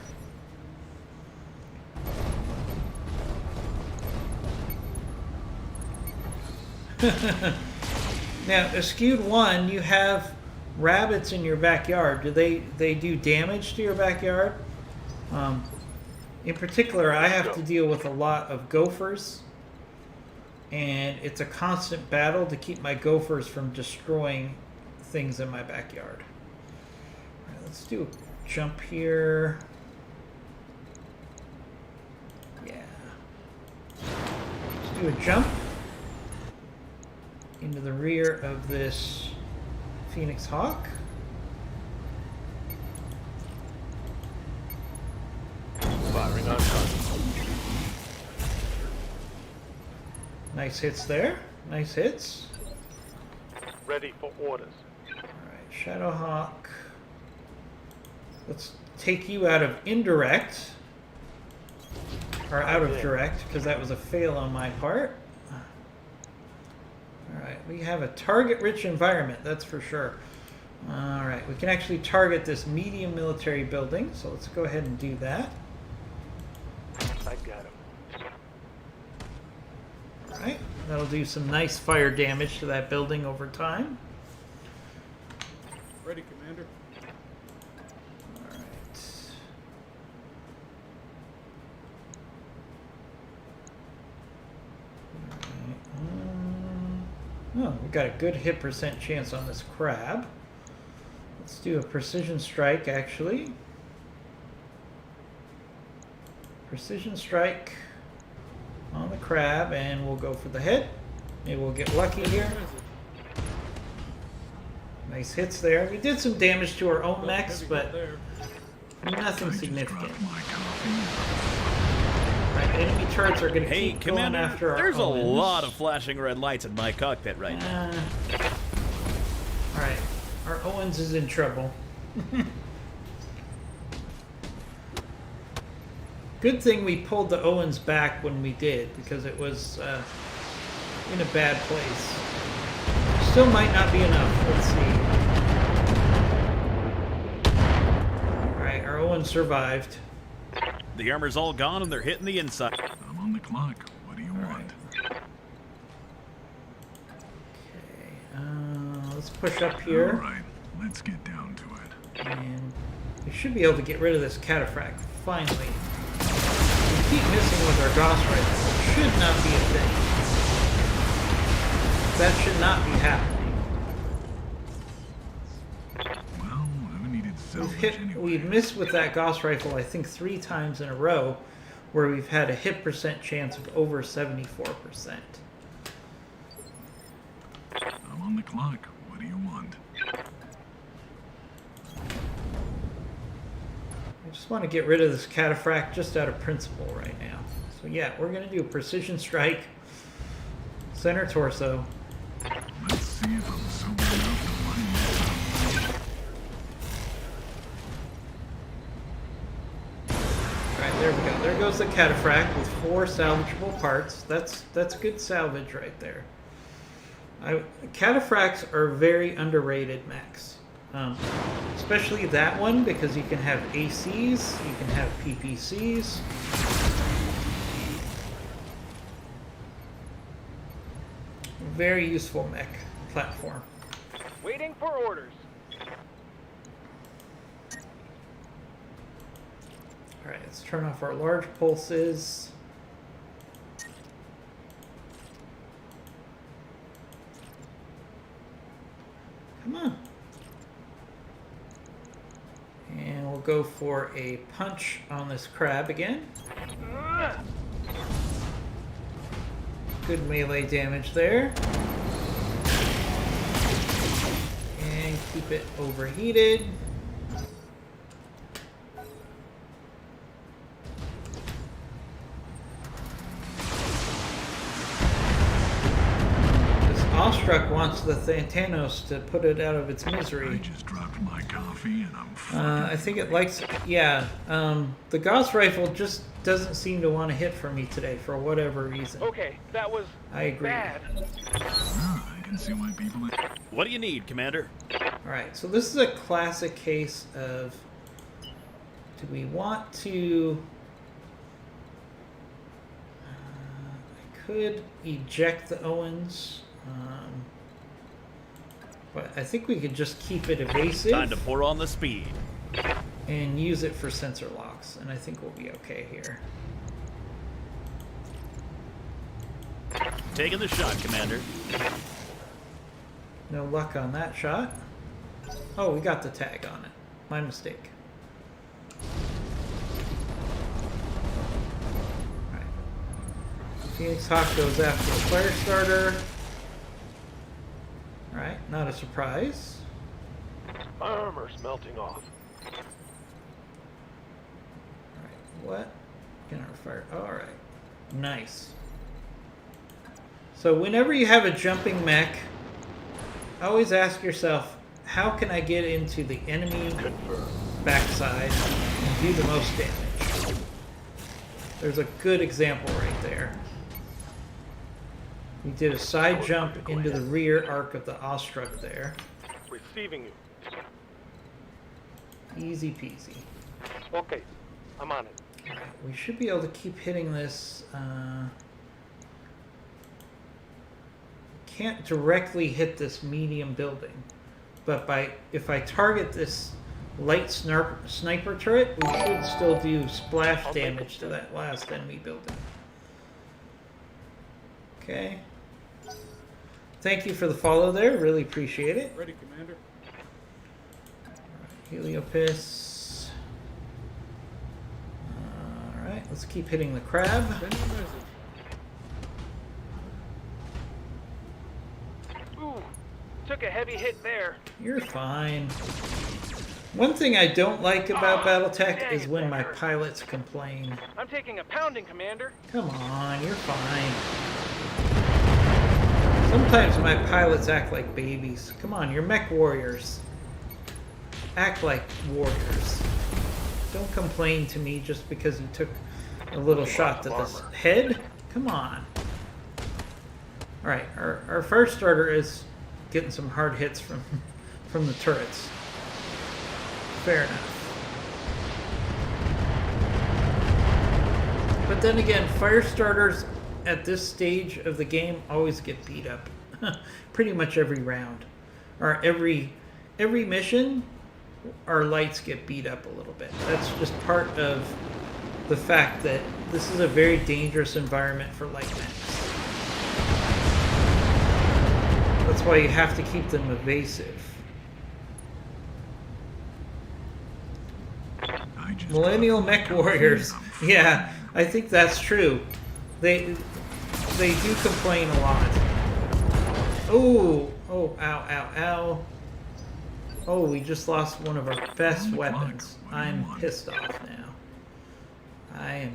[SPEAKER 1] Now, Skewed One, you have rabbits in your backyard. Do they do damage to your backyard? In particular, I have to deal with a lot of gophers, and it's a constant battle to keep my gophers from destroying things in my backyard. All right, let's do a jump here. Yeah. Let's do a jump into the rear of this Phoenix Hawk.
[SPEAKER 9] Firing on target.
[SPEAKER 1] Nice hits there. Nice hits.
[SPEAKER 9] Ready for orders.
[SPEAKER 1] Alright, Shadowhawk. Let's take you out of indirect, or out of direct, because that was a fail on my part. Alright, we have a target-rich environment, that's for sure. Alright, we can actually target this medium military building, so let's go ahead and do that.
[SPEAKER 9] I got him.
[SPEAKER 1] Alright, that'll do some nice fire damage to that building over time.
[SPEAKER 7] Ready, Commander.
[SPEAKER 1] Alright. Oh, we got a good hit percent chance on this crab. Let's do a precision strike, actually. Precision strike on the crab, and we'll go for the hit. Maybe we'll get lucky here. Nice hits there. We did some damage to our own mechs, but nothing significant. Right, enemy turrets are going to
[SPEAKER 2] Hey,
[SPEAKER 1] keep going
[SPEAKER 2] Commander,
[SPEAKER 1] after our
[SPEAKER 2] there's a
[SPEAKER 1] Owens.
[SPEAKER 2] lot of flashing red lights in my cockpit right now.
[SPEAKER 1] Alright, our Owens is in trouble. Good thing we pulled the Owens back when we did, because it was in a bad place. Still might not be enough. Let's see. Alright, our Owens survived.
[SPEAKER 2] The armor's all gone and they're hitting the inside.
[SPEAKER 3] I'm on the clock. What do you want?
[SPEAKER 1] Okay, let's push up here.
[SPEAKER 3] All right, let's get down to it.
[SPEAKER 1] And we should be able to get rid of this cataphract, finally. We keep missing with our Gauss rifle. It should not be a thing. That should not be happening.
[SPEAKER 3] Well, I haven't needed salvage anyway.
[SPEAKER 1] We've missed with that Gauss rifle, I think, 3 times in a row, where we've had a hit percent chance of over 74%.
[SPEAKER 3] I'm on the clock. What do you want?
[SPEAKER 1] I just want to get rid of this cataphract just out of principle right now. So yeah, we're going to do a precision strike. Center torso.
[SPEAKER 3] Let's see if I'm sober enough to find this.
[SPEAKER 1] Alright, there we go. There goes the cataphract with 4 salvageable parts. That's good salvage right there. Cataphracts are very underrated mechs. Especially that one, because you can have ACs, you can have PPCs. Very useful mech platform.
[SPEAKER 4] Waiting for orders.
[SPEAKER 1] Alright, let's turn off our large pulses. Come on. And we'll go for a punch on this crab again. Good melee damage there. And keep it overheated. This Awestruck wants the Thanos to put it out of its
[SPEAKER 3] I
[SPEAKER 1] misery.
[SPEAKER 3] just dropped my coffee and I'm fucking
[SPEAKER 1] I think it likes, yeah, the Gauss rifle just doesn't seem to want to hit for me today for whatever reason.
[SPEAKER 4] Okay, that was
[SPEAKER 1] I agree.
[SPEAKER 4] bad.
[SPEAKER 3] I can see why people are...
[SPEAKER 2] What do you need, Commander?
[SPEAKER 1] Alright, so this is a classic case of, do we want to, I could eject the Owens, but I think we could just keep it evasive.
[SPEAKER 2] Time to pour on the speed.
[SPEAKER 1] And use it for sensor locks, and I think we'll be okay here.
[SPEAKER 2] Taking the shot, Commander.
[SPEAKER 1] No luck on that shot. Oh, we got the tag on it. My mistake. Alright. Phoenix Hawk goes after the fire starter. Alright, not a surprise.
[SPEAKER 9] My armor's melting off.
[SPEAKER 1] Alright, what? Get our fire. Alright. Nice. So whenever you have a jumping mech, always ask yourself, how can I get into the enemy
[SPEAKER 9] Confirm.
[SPEAKER 1] backside do the most damage. There's a good example right there. We did a side jump into the rear arc of the Ostruk there.
[SPEAKER 9] Receiving you.
[SPEAKER 1] Easy peasy.
[SPEAKER 9] Okay, I'm on it.
[SPEAKER 1] Alright, we should be able to keep hitting this. Can't directly hit this medium building, but if I target this light sniper turret, we should still do splash damage to that last enemy building. Okay. Thank you for the follow there. Really appreciate it.
[SPEAKER 7] Ready, Commander.
[SPEAKER 1] Heliopis. Alright, let's keep hitting the crab.
[SPEAKER 7] Send me a message.
[SPEAKER 4] Ooh, took a heavy hit there.
[SPEAKER 1] You're fine. One thing I don't like about Battletech
[SPEAKER 4] dang
[SPEAKER 1] is
[SPEAKER 4] it,
[SPEAKER 1] when
[SPEAKER 4] that
[SPEAKER 1] my
[SPEAKER 4] hurt.
[SPEAKER 1] pilots complain.
[SPEAKER 4] I'm taking a pounding, Commander.
[SPEAKER 1] Come on, you're fine. Sometimes my pilots act like babies. Come on, you're mech warriors. Act like warriors. Don't complain to me just because you took a little shot to the head. Come on. Alright, our fire starter is getting some hard hits from the turrets. Fair enough. But then again, fire starters at this stage of the game always get beat up. Pretty much every round. Or every mission, our lights get beat up a little bit. That's just part of the fact that this is a very dangerous environment for light mechs. That's why you have to keep them evasive. Millennial mech warriors. Yeah, I think that's true. They do complain a lot. Oh, ow, ow, ow. Oh, we just lost one of our best weapons. I'm pissed off now. I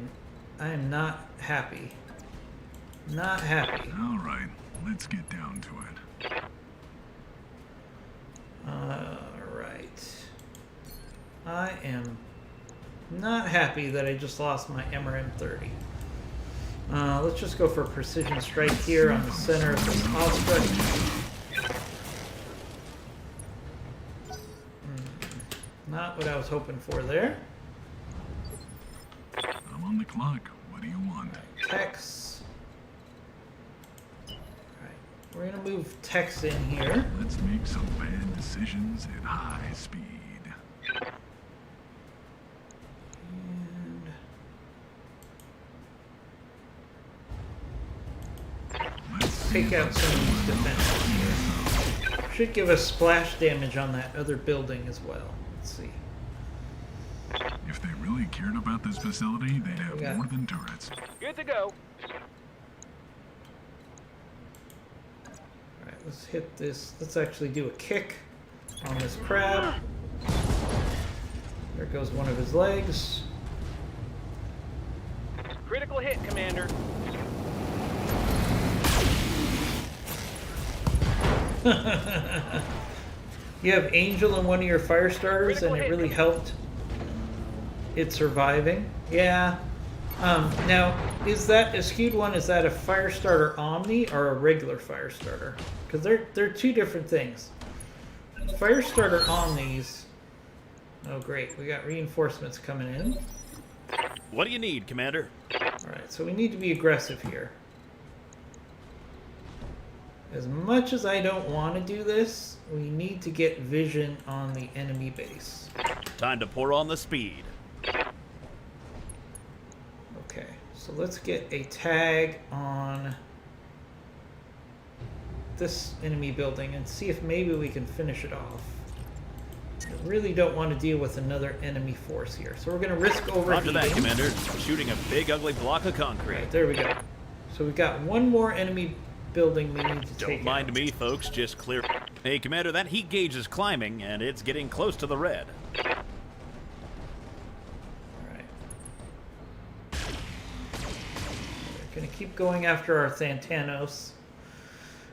[SPEAKER 1] am not happy. Not happy.
[SPEAKER 3] All right, let's get down to it.
[SPEAKER 1] Alright. I am not happy that I just lost my MRM-30. Let's just go for a precision strike here on the center of this Ostruk. Not what I was hoping for there.
[SPEAKER 3] I'm on the clock. What do you want?
[SPEAKER 1] Tex. Alright, we're gonna move Tex in here.
[SPEAKER 3] Let's make some bad decisions at high speed.
[SPEAKER 1] And
[SPEAKER 3] Let's
[SPEAKER 1] take out some of these defenses here. Should give us splash damage on that other building as well. Let's see.
[SPEAKER 3] If they really cared about this facility, they'd have
[SPEAKER 1] Yeah.
[SPEAKER 3] more than turrets.
[SPEAKER 4] Good to go.
[SPEAKER 1] Alright, let's hit this. Let's actually do a kick on this crab. There goes one of his legs.
[SPEAKER 4] Critical hit, Commander.
[SPEAKER 1] You have Angel in one of your fire starters, and it really helped it surviving. Yeah. Now, is that a skewed one? Is that a fire starter Omni or a regular fire starter? Because they're two different things. Fire starter Omnis. Oh, great! We got reinforcements coming in.
[SPEAKER 2] What do you need, Commander?
[SPEAKER 1] All right, so we need to be aggressive here. As much as I don't want to do this, we need to get vision on the enemy base.
[SPEAKER 2] Time to pour on the speed.
[SPEAKER 1] Okay, so let's get a tag on this enemy building and see if maybe we can finish it off. I really don't want to deal with another enemy force here, so we're going to risk overheating.
[SPEAKER 2] Roger that, Commander. Shooting a big ugly block of concrete.
[SPEAKER 1] Right, there we go. So we've got one more enemy building we need to take
[SPEAKER 2] Don't mind
[SPEAKER 1] out.
[SPEAKER 2] me, folks. Just clear. Hey, Commander, that heat gauge is climbing, and it's getting close to the red.
[SPEAKER 1] Alright. We're going to keep going after our Thantanos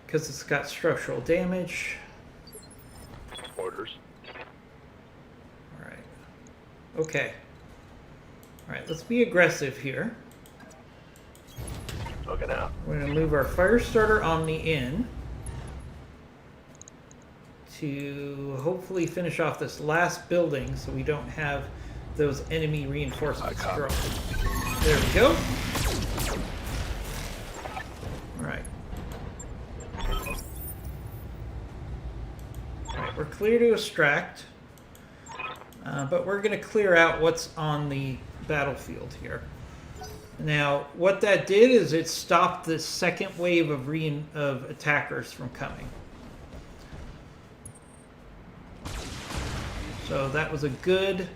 [SPEAKER 1] because it's got structural damage.
[SPEAKER 9] Orders.
[SPEAKER 1] Alright. Okay. Alright, let's be aggressive here.
[SPEAKER 9] Looking out.
[SPEAKER 1] We're going to move our fire starter Omni in to hopefully finish off this last building so we don't have those enemy reinforcements growing. There we go. Alright. Alright, we're clear to extract. But we're going to clear out what's on the battlefield here. Now, what that did is it stopped the second wave of attackers from coming. So that was a good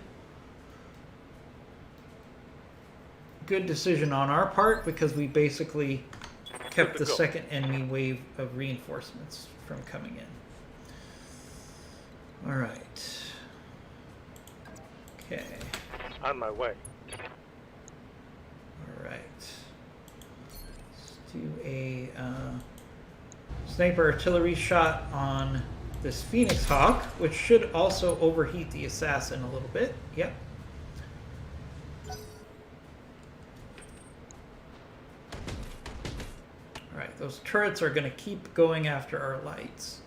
[SPEAKER 1] decision on our part because we basically kept the second enemy wave of reinforcements from coming in. All right. Okay.
[SPEAKER 9] On my way.
[SPEAKER 1] All right. Let's do a sniper artillery shot on this Phoenix Hawk, which should also overheat the assassin a little bit. Yep. All right, those turrets are going to keep going after our lights.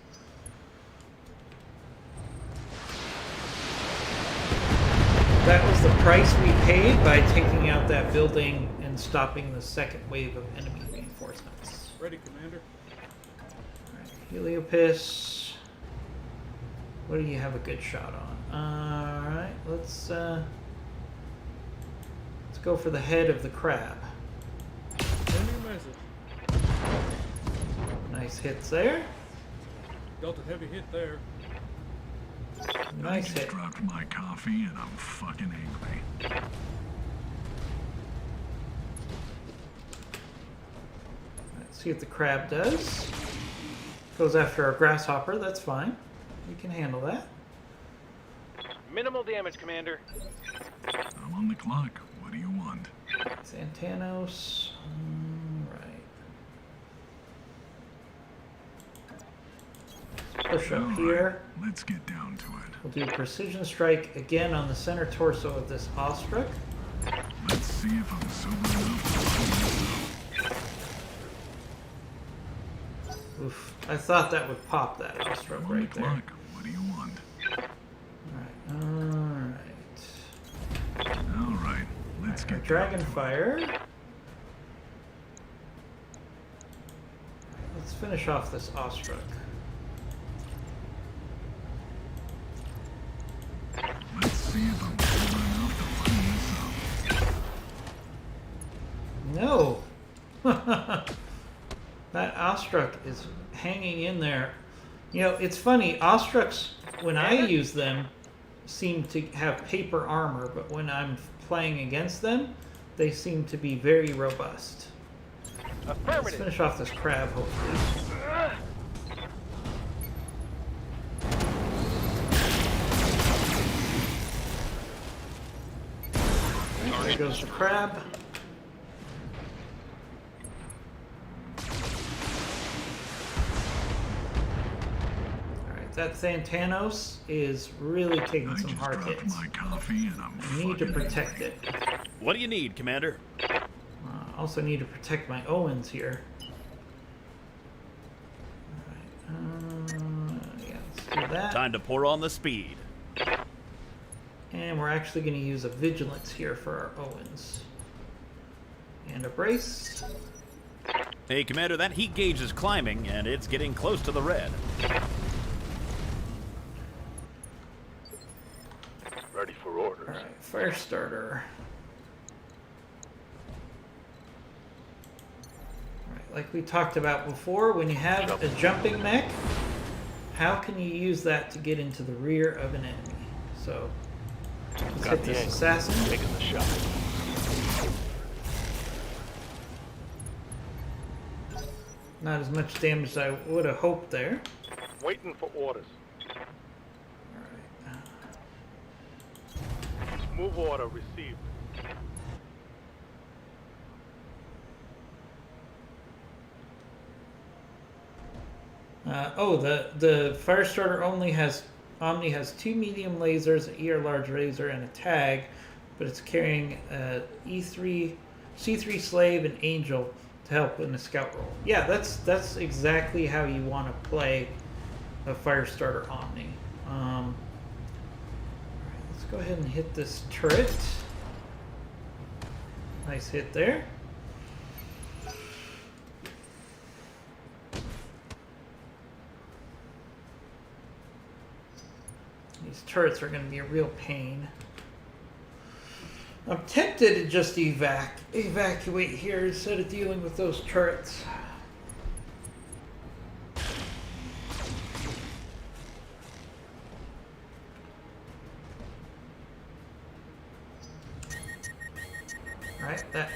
[SPEAKER 1] That was the price we paid by taking out that building and stopping the second wave of enemy reinforcements.
[SPEAKER 7] Ready, Commander.
[SPEAKER 1] Alright, Heliopis. What do you have a good shot on? Alright, let's go for the head of the crab.
[SPEAKER 7] Send me a message.
[SPEAKER 1] Nice hits there.
[SPEAKER 7] Dealt a heavy hit there.
[SPEAKER 3] I
[SPEAKER 1] Nice
[SPEAKER 3] just
[SPEAKER 1] hit.
[SPEAKER 3] dropped my coffee and I'm fucking angry.
[SPEAKER 1] Let's see what the crab does. Goes after our grasshopper, that's fine. We can handle that.
[SPEAKER 4] Minimal damage, Commander.
[SPEAKER 3] I'm on the clock. What do you want?
[SPEAKER 1] Santanos. Alright. Push up
[SPEAKER 3] Alright,
[SPEAKER 1] here.
[SPEAKER 3] let's get down to it.
[SPEAKER 1] We'll do a precision strike again on the center torso of this Ostruck.
[SPEAKER 3] Let's see if I'm sober enough to find this out.
[SPEAKER 1] Oof. I thought that would pop that Ostruck
[SPEAKER 3] I'm on
[SPEAKER 1] right
[SPEAKER 3] the
[SPEAKER 1] there.
[SPEAKER 3] clock. What do you want?
[SPEAKER 1] Alright.
[SPEAKER 3] Alright, let's get
[SPEAKER 1] Dragon
[SPEAKER 3] down to it.
[SPEAKER 1] Fire. Let's finish off this Ostruck.
[SPEAKER 3] Let's see if I'm sober enough to find this out.
[SPEAKER 1] No! That Ostruck is hanging in there. You know, it's funny, Ostrucks, when I use them, seem to have paper armor, but when I'm playing against them, they seem to be very robust. Let's
[SPEAKER 4] Affirmative.
[SPEAKER 1] finish off this crab, hopefully. There goes the crab. Alright, that Santanos is really taking
[SPEAKER 3] I
[SPEAKER 1] some
[SPEAKER 3] just
[SPEAKER 1] hard
[SPEAKER 3] dropped
[SPEAKER 1] hits.
[SPEAKER 3] my coffee and I'm
[SPEAKER 1] I need to
[SPEAKER 3] fucking
[SPEAKER 1] protect it.
[SPEAKER 2] What do you need, Commander?
[SPEAKER 1] Also need to protect my Owens here. Alright, yeah, let's do that.
[SPEAKER 2] Time to pour on the speed.
[SPEAKER 1] And we're actually going to use a Vigilance here for our Owens. And a Brace.
[SPEAKER 2] Hey, Commander, that heat gauge is climbing, and it's getting close to the red.
[SPEAKER 9] Ready for orders.
[SPEAKER 1] Alright, Fire Starter. Alright, like we talked about before, when you have a jumping mech, how can you use that to get into the rear of an enemy? So, let's
[SPEAKER 9] Got
[SPEAKER 1] hit
[SPEAKER 9] the
[SPEAKER 1] this
[SPEAKER 9] angle.
[SPEAKER 1] assassin.
[SPEAKER 9] Taking the shot.
[SPEAKER 1] Not as much damage as I would have hoped there.
[SPEAKER 9] Waiting for orders.
[SPEAKER 1] Alright.
[SPEAKER 9] Move order received.
[SPEAKER 1] The fire starter Omni has 2 medium lasers, an ER large laser, and a tag. but it's carrying E3, C3 Slave, and Angel to help in the scout role. Yeah, that's exactly how you want to play a Firestarter Omni. Alright, let's go ahead and hit this turret. Nice hit there. These turrets are going to be a real pain. I'm tempted to just evacuate here instead of dealing with those turrets. Alright, that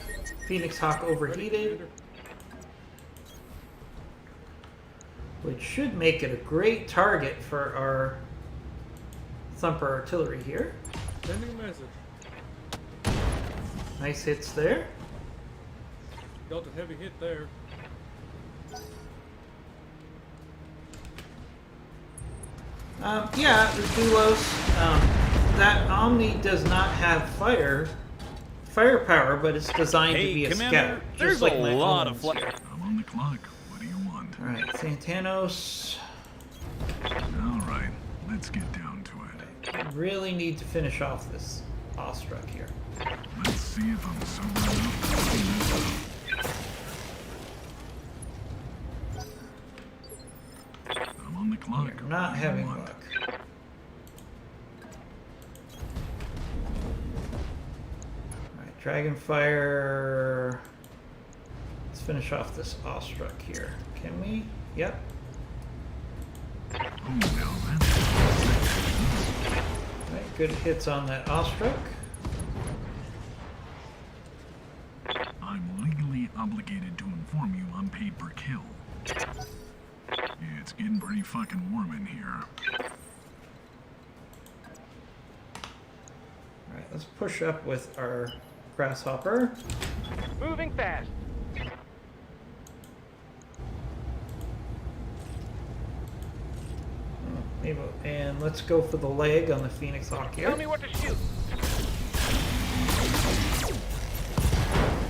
[SPEAKER 1] Phoenix Hawk overheated, which should make it a great target for our Thumper artillery here.
[SPEAKER 10] Sending a message.
[SPEAKER 1] Nice hits there.
[SPEAKER 10] Dealt a heavy hit there.
[SPEAKER 1] Yeah, the Dulos. That Omni does not have firepower, but it's designed to be a
[SPEAKER 2] Commander,
[SPEAKER 1] scout.
[SPEAKER 2] there's
[SPEAKER 1] Just like
[SPEAKER 2] a
[SPEAKER 1] my
[SPEAKER 2] lot
[SPEAKER 1] Omens
[SPEAKER 2] of
[SPEAKER 1] here.
[SPEAKER 3] I'm on the clock. What do you want?
[SPEAKER 1] Alright, Santanos.
[SPEAKER 3] All right, let's get down to it.
[SPEAKER 1] I really need to finish off this Awestruck here.
[SPEAKER 3] Let's see if I'm sober enough to clean this up. I'm on the clock.
[SPEAKER 1] You're not
[SPEAKER 3] What do you
[SPEAKER 1] having
[SPEAKER 3] want?
[SPEAKER 1] luck. Alright, Dragonfire. Let's finish off this Awestruck here. Can we? Yep.
[SPEAKER 3] Oh, now that's
[SPEAKER 1] Alright, good hits on that Awestruck.
[SPEAKER 3] I'm legally obligated to inform you I'm paid per kill. Yeah, it's getting pretty fucking warm in here.
[SPEAKER 1] Alright, let's push up with our Grasshopper.
[SPEAKER 4] Moving fast.
[SPEAKER 1] Maybe, and let's go for the leg on the Phoenix Hawk here.
[SPEAKER 4] Tell me what to shoot.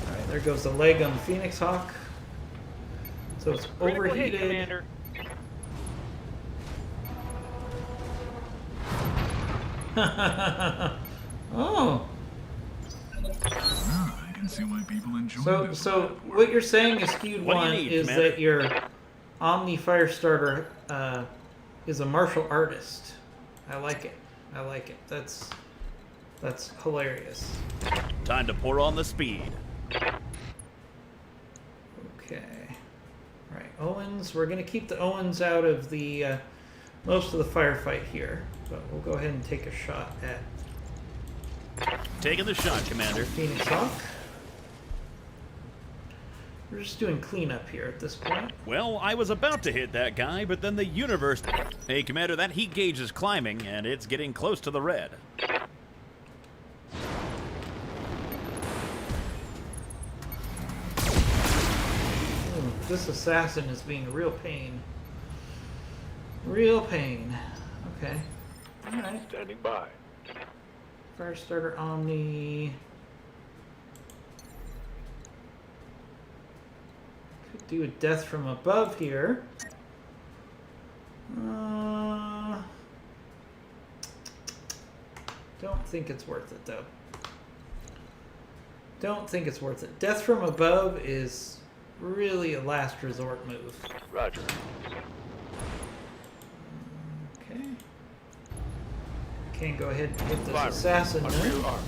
[SPEAKER 1] Alright, there goes the leg on the Phoenix Hawk. So it's
[SPEAKER 4] Critical hit,
[SPEAKER 1] overheated.
[SPEAKER 4] Commander.
[SPEAKER 1] Oh,
[SPEAKER 3] Ah, I can see why people enjoy
[SPEAKER 1] so
[SPEAKER 3] this.
[SPEAKER 1] what you're saying is skewed
[SPEAKER 2] What do you
[SPEAKER 1] one
[SPEAKER 2] need,
[SPEAKER 1] is
[SPEAKER 2] Commander?
[SPEAKER 1] that your Omni Firestarter is a martial artist. I like it. I like it. That's hilarious.
[SPEAKER 2] Time to pour on the speed.
[SPEAKER 1] Okay. Right, Owens. We're gonna keep the Owens out of the most of the firefight here, but we'll go ahead and take a shot at
[SPEAKER 2] Taking the shot, Commander.
[SPEAKER 1] Phoenix Hawk. We're just doing cleanup here at this point.
[SPEAKER 2] Well, I was about to hit that guy, but then the universe... Hey, Commander, that heat gauge is climbing, and it's getting close to the red.
[SPEAKER 1] This assassin is being a real pain. Real pain. Okay. Alright.
[SPEAKER 9] Standing by.
[SPEAKER 1] Firestarter Omni. Could do a death from above here. Don't think it's worth it though. Don't think it's worth it. Death from above is really a last resort move.
[SPEAKER 9] Roger.
[SPEAKER 1] Okay. Can't go ahead and hit this
[SPEAKER 9] Fire.
[SPEAKER 1] assassin
[SPEAKER 9] On
[SPEAKER 1] there.
[SPEAKER 9] rear arm.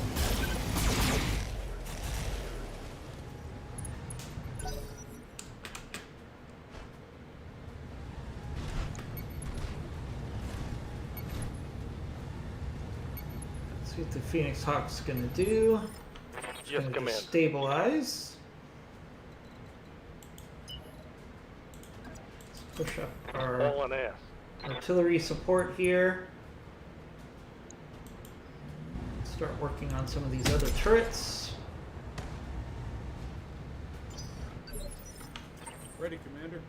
[SPEAKER 1] See what the Phoenix Hawk's gonna do. It's
[SPEAKER 9] Yes,
[SPEAKER 1] gonna
[SPEAKER 9] Commander.
[SPEAKER 1] just stabilize. Let's push up our
[SPEAKER 9] All on ass.
[SPEAKER 1] artillery support here. Start working on some of these other turrets.
[SPEAKER 10] Ready, Commander.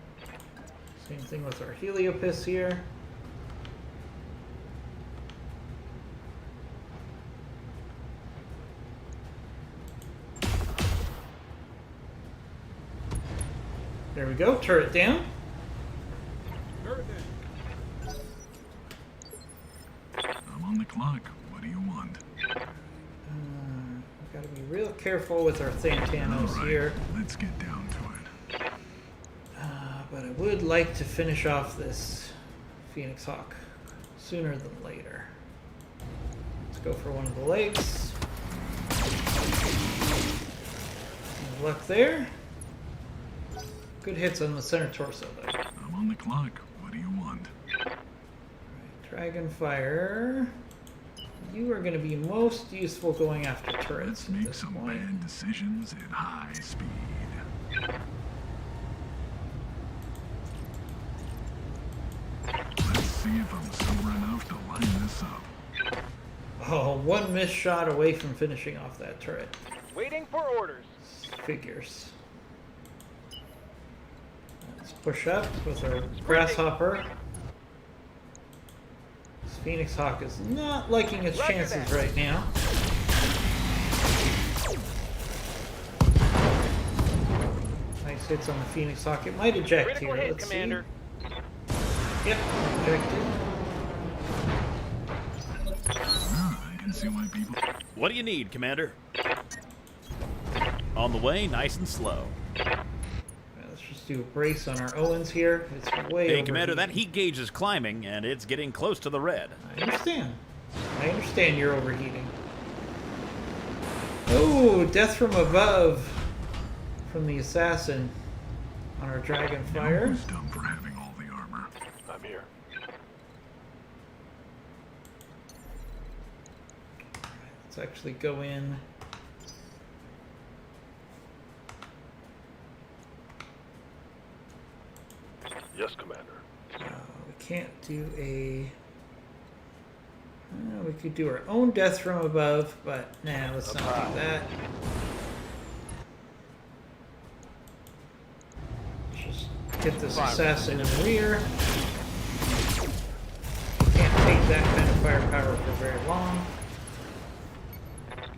[SPEAKER 1] Same thing with our Heliopus here. There we go. Turret down.
[SPEAKER 10] Turret down.
[SPEAKER 3] I'm on the clock. What do you want?
[SPEAKER 1] We've got to be real careful with our Thantanos
[SPEAKER 3] All right,
[SPEAKER 1] here.
[SPEAKER 3] let's get down to it.
[SPEAKER 1] But I would like to finish off this Phoenix Hawk sooner than later. Let's go for one of the legs. Good luck there. Good hits on the center torso though.
[SPEAKER 3] I'm on the clock. What do you want?
[SPEAKER 1] Dragonfire. You are going to be most useful going after turrets
[SPEAKER 3] Let's
[SPEAKER 1] at
[SPEAKER 3] make
[SPEAKER 1] this
[SPEAKER 3] some
[SPEAKER 1] point.
[SPEAKER 3] bad decisions at high speed. Let's see if I'm sober enough to line this up.
[SPEAKER 1] Oh, one missed shot away from finishing off that turret.
[SPEAKER 4] Waiting for orders.
[SPEAKER 1] Figures. Let's push up with our Grasshopper. This Phoenix Hawk is not liking its
[SPEAKER 4] Roger
[SPEAKER 1] chances
[SPEAKER 4] that.
[SPEAKER 1] right now. Nice hits on the Phoenix Hawk. It might eject
[SPEAKER 4] Critical
[SPEAKER 1] here.
[SPEAKER 4] hit,
[SPEAKER 1] Let's
[SPEAKER 4] Commander.
[SPEAKER 1] see. Yep, ejected.
[SPEAKER 3] I can see why people...
[SPEAKER 2] What do you need, Commander? On the way, nice and slow.
[SPEAKER 1] Let's just do a brace on our Owens here. It's way
[SPEAKER 2] Hey, Commander,
[SPEAKER 1] overheating.
[SPEAKER 2] that heat gauge is climbing, and it's getting close to the red.
[SPEAKER 1] I understand. I understand you're overheating. Oh, death from above from the assassin on our Dragonfire.
[SPEAKER 3] Who's dumb for having all the armor?
[SPEAKER 9] I'm here.
[SPEAKER 1] Let's actually go in.
[SPEAKER 9] Yes, Commander.
[SPEAKER 1] We can't do a... we could do our own death from above, but nah, let's not do that. Just get this assassin in the rear. Can't take that kind of firepower for very long.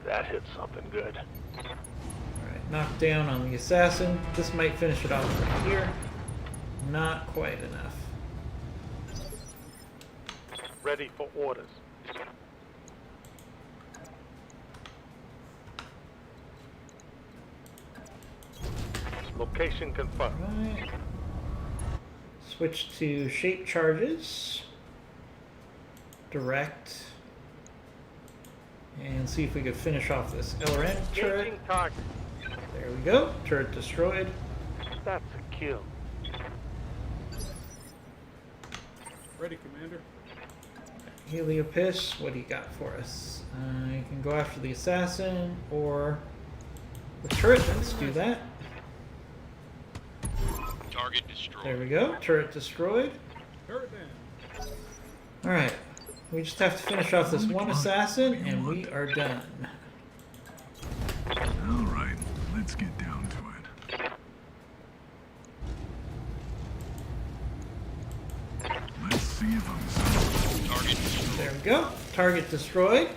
[SPEAKER 9] That hit something good.
[SPEAKER 1] Alright, knock down on the assassin. This might finish it off right here. Not quite enough.
[SPEAKER 9] Ready for orders. Location confirmed.
[SPEAKER 1] Right. Switch to shape charges. Direct. And see if we could finish off this LRN turret.
[SPEAKER 9] Engaging target.
[SPEAKER 1] There we go. Turret destroyed.
[SPEAKER 9] That's a kill.
[SPEAKER 10] Ready, Commander.
[SPEAKER 1] Heliopis, what do you got for us? You can go after the assassin or the turret. Let's do that.
[SPEAKER 6] Target destroyed.
[SPEAKER 1] There we go. Turret destroyed.
[SPEAKER 10] Turret down.
[SPEAKER 1] Alright. We just have to finish off this one assassin and we are done.
[SPEAKER 3] All right, let's get down to it. Let's see if I'm sober.
[SPEAKER 6] Target destroyed.
[SPEAKER 1] There we go. Target destroyed.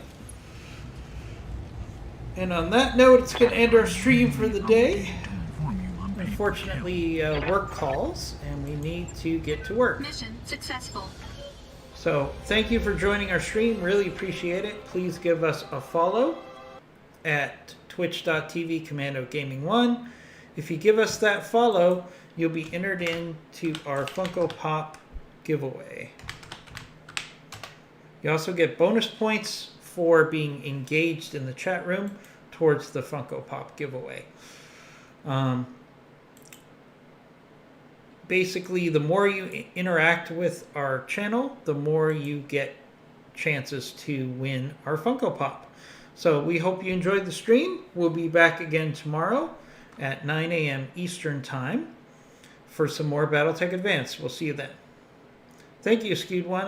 [SPEAKER 1] And on that note, it's going to end our stream for the day. Unfortunately, work calls, and we need to get to work.
[SPEAKER 8] Mission successful.
[SPEAKER 1] So, thank you for joining our stream. Really appreciate it. Please give us a follow at twitch.tv Commando Gaming 1. If you give us that follow, you'll be entered into our Funko Pop giveaway. You also get bonus points for being engaged in the chat room towards the Funko Pop giveaway. Basically, the more you interact with our channel, the more you get chances to win our Funko Pop. So we hope you enjoyed the stream. We'll be back again tomorrow at 9 a.m. Eastern Time for some more Battletech Advanced. We'll see you then. Thank you, Skewed One.